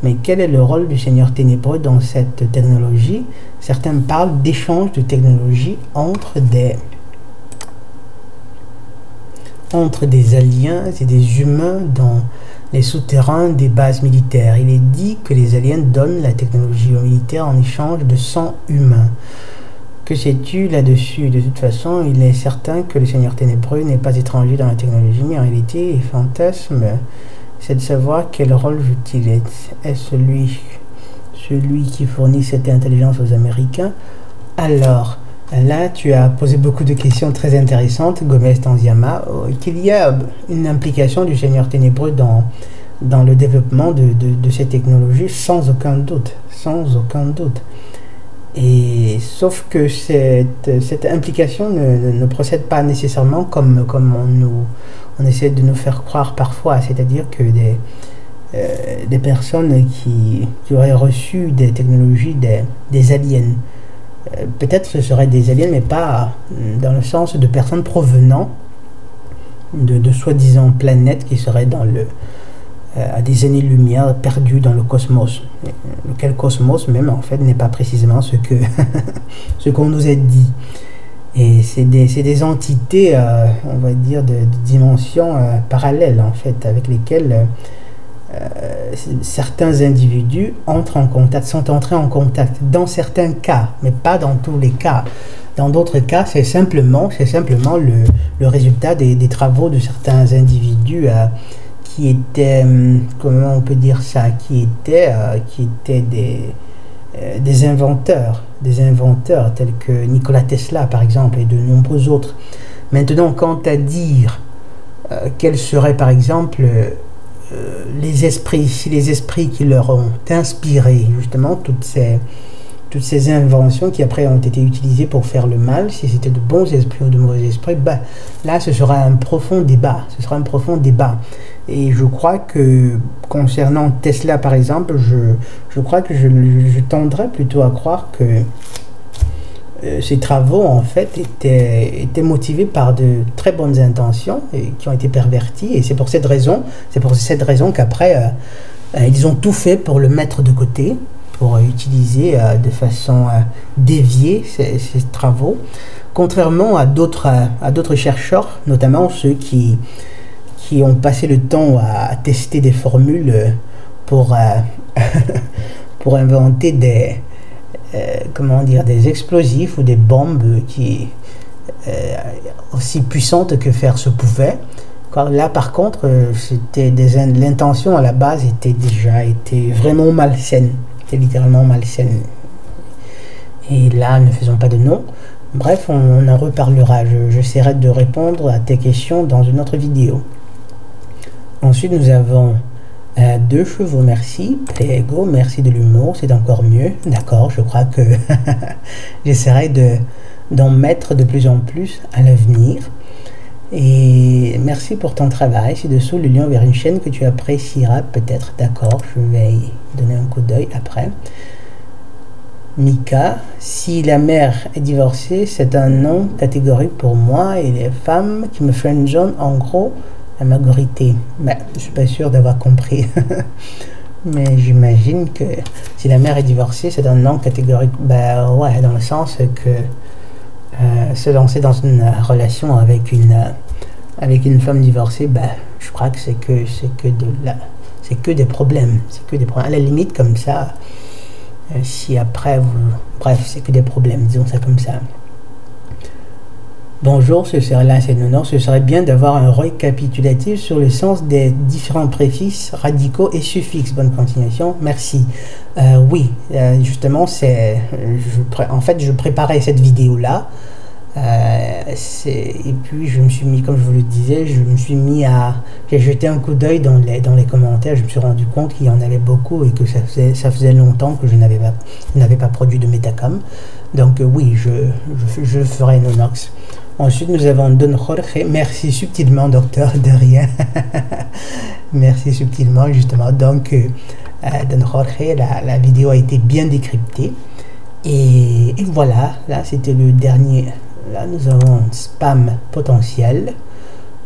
Speaker 1: Mais quel est le rôle du Seigneur Ténébreux dans cette technologie? Certains parlent d'échange de technologie entre des aliens et des humains dans les souterrains des bases militaires. Il est dit que les aliens donnent la technologie aux militaires en échange de sang humain. Que sais-tu là-dessus? De toute façon, il est certain que le Seigneur Ténébreux n'est pas étranger dans la technologie, mais en réalité, les fantasmes, c'est de savoir quel rôle j'utilise. Est-ce celui qui fournit cette intelligence aux Américains? Alors, là, tu as posé beaucoup de questions très intéressantes, Gomez Tanziama, qu'il y a une implication du Seigneur Ténébreux dans le développement de ces technologies, sans aucun doute, sans aucun doute. Et sauf que cette implication ne procède pas nécessairement comme on essaie de nous faire croire parfois, c'est-à-dire que des personnes qui auraient reçu des technologies des aliens, peut-être ce seraient des aliens, mais pas dans le sens de personnes provenant de soi-disant planètes qui seraient à des années-lumière perdues dans le cosmos. Lequel cosmos même en fait n'est pas précisément ce qu'on nous a dit. Et c'est des entités, on va dire, de dimensions parallèles en fait, avec lesquelles certains individus sont entrés en contact dans certains cas, mais pas dans tous les cas. Dans d'autres cas, c'est simplement le résultat des travaux de certains individus qui étaient, comment on peut dire ça, qui étaient des inventeurs tels que Nikola Tesla par exemple et de nombreux autres. Maintenant, quant à dire quels seraient par exemple les esprits qui leur ont inspiré justement toutes ces inventions qui après ont été utilisées pour faire le mal, si c'était de bons esprits ou de mauvais esprits, là ce sera un profond débat. Et je crois que concernant Tesla par exemple, je crois que je tendrais plutôt à croire que ces travaux en fait étaient motivés par de très bonnes intentions et qui ont été pervertis, et c'est pour cette raison qu'après ils ont tout fait pour le mettre de côté, pour utiliser de façon déviée ces travaux, contrairement à d'autres chercheurs, notamment ceux qui ont passé le temps à tester des formules pour inventer des explosifs ou des bombes qui aussi puissantes que faire se pouvait. Là par contre, l'intention à la base était vraiment malsaine, était littéralement malsaine. Et là, ne faisons pas de nom. Bref, on en reparlera. J'essaierai de répondre à tes questions dans une autre vidéo. Ensuite, nous avons deux chevaux, merci. Prego, merci de l'humour, c'est encore mieux. D'accord, je crois que j'essaierai d'en mettre de plus en plus à l'avenir. Et merci pour ton travail. Ci-dessous, le lien vers une chaîne que tu apprécieras peut-être. D'accord, je vais y donner un coup d'œil après. Mika, si la mère est divorcée, c'est un nom catégorique pour moi, et les femmes qui me friendzone, en gros, la majorité. Je suis pas sûr d'avoir compris. Mais j'imagine que si la mère est divorcée, c'est un non catégorique. Ouais, dans le sens que se lancer dans une relation avec une femme divorcée, je crois que c'est que des problèmes. C'est que des problèmes. À la limite, comme ça, si après bref, c'est que des problèmes, disons ça comme ça. Bonjour, ce serait bien d'avoir un récapitulatif sur le sens des différents préfixes, radicaux et suffixes. Bonne continuation, merci. Oui, justement, en fait, je préparais cette vidéo-là, et puis je me suis mis, comme je vous le disais, j'ai jeté un coup d'œil dans les commentaires. Je me suis rendu compte qu'il y en avait beaucoup et que ça faisait longtemps que je n'avais pas produit de Metacom. Donc oui, je ferai Nonox. Ensuite, nous avons Don Jorge. Merci subtilement, docteur, de rien. Merci subtilement, justement. Donc, Don Jorge. La vidéo a été bien décryptée. Et voilà, là c'était le dernier. Là nous avons un spam potentiel.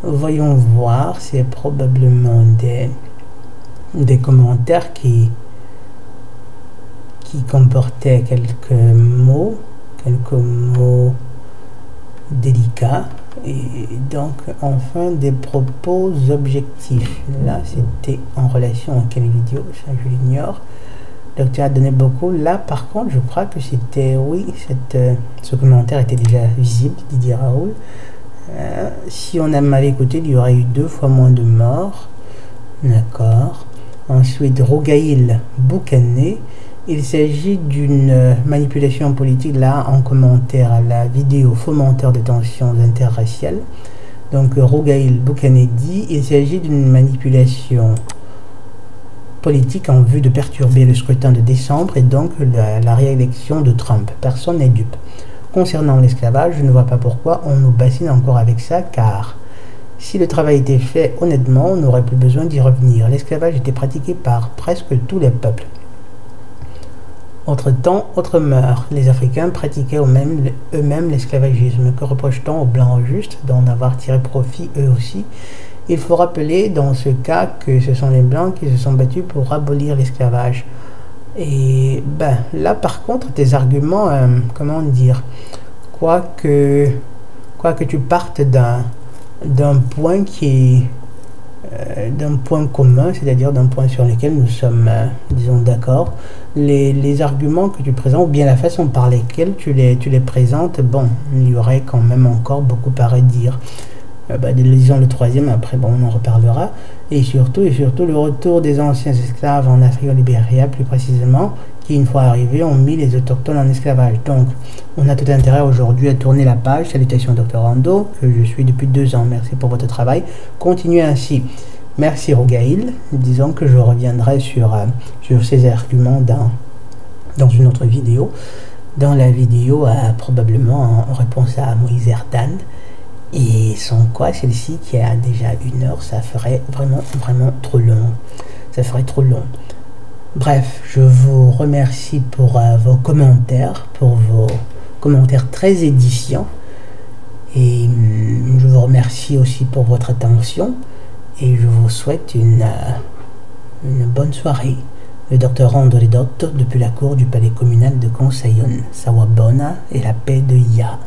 Speaker 1: Voyons voir, c'est probablement des commentaires qui comportaient quelques mots délicats. Et donc enfin des propos objectifs. Là c'était en relation à quelle vidéo, ça je l'ignore. Donc tu as donné beaucoup. Là par contre je crois que c'était, oui, ce commentaire était déjà visible, Didier Raoul. Si on m'avait écouté, il y aurait eu 2 fois moins de morts. D'accord. Ensuite, Rougaïl Boucané. Il s'agit d'une manipulation politique, là, en commentaire à la vidéo fomenteur de tensions interraciales. Donc, Rougaïl Boucané dit il s'agit d'une manipulation politique en vue de perturber le scrutin de décembre et donc la réélection de Trump. Personne n'est dupe. Concernant l'esclavage, je ne vois pas pourquoi on nous bassine encore avec ça, car si le travail était fait honnêtement, on n'aurait plus besoin d'y revenir. L'esclavage était pratiqué par presque tous les peuples. Autre temps, autre mœurs. Les Africains pratiquaient eux-mêmes l'esclavagisme. Que reproche-t-on aux Blancs justes d'en avoir tiré profit eux aussi? Il faut rappeler dans ce cas que ce sont les Blancs qui se sont battus pour abolir l'esclavage. Et ben là par contre tes arguments, comment dire, quoique tu partes d'un point qui est d'un point commun, c'est-à-dire d'un point sur lequel nous sommes, disons, d'accord, les arguments que tu présentes, ou bien la façon par laquelle tu les présentes, bon, il y aurait quand même encore beaucoup à redire. Disons le troisième, après bon, on en reparlera, et surtout le retour des anciens esclaves en Afrique, au Libéria plus précisément, qui une fois arrivés ont mis les autochtones en esclavage. Donc on a tout intérêt aujourd'hui à tourner la page. Salutations Dr Rando, que je suis depuis 2 ans, merci pour votre travail, continuez ainsi. Merci Rougaïl, disons que je reviendrai sur ces arguments dans une autre vidéo, dans la vidéo probablement en réponse à Moïse Erdan. Et sans quoi celle-ci qui a déjà 1 heure, ça ferait vraiment trop long. Ça ferait trop long. Bref, je vous remercie pour vos commentaires, très édifiants. Et je vous remercie aussi pour votre attention. Et je vous souhaite une bonne soirée. Le docteur Rando Ridotto depuis la cour du palais communal de Conseillon. Sawabona et la paix de Ya.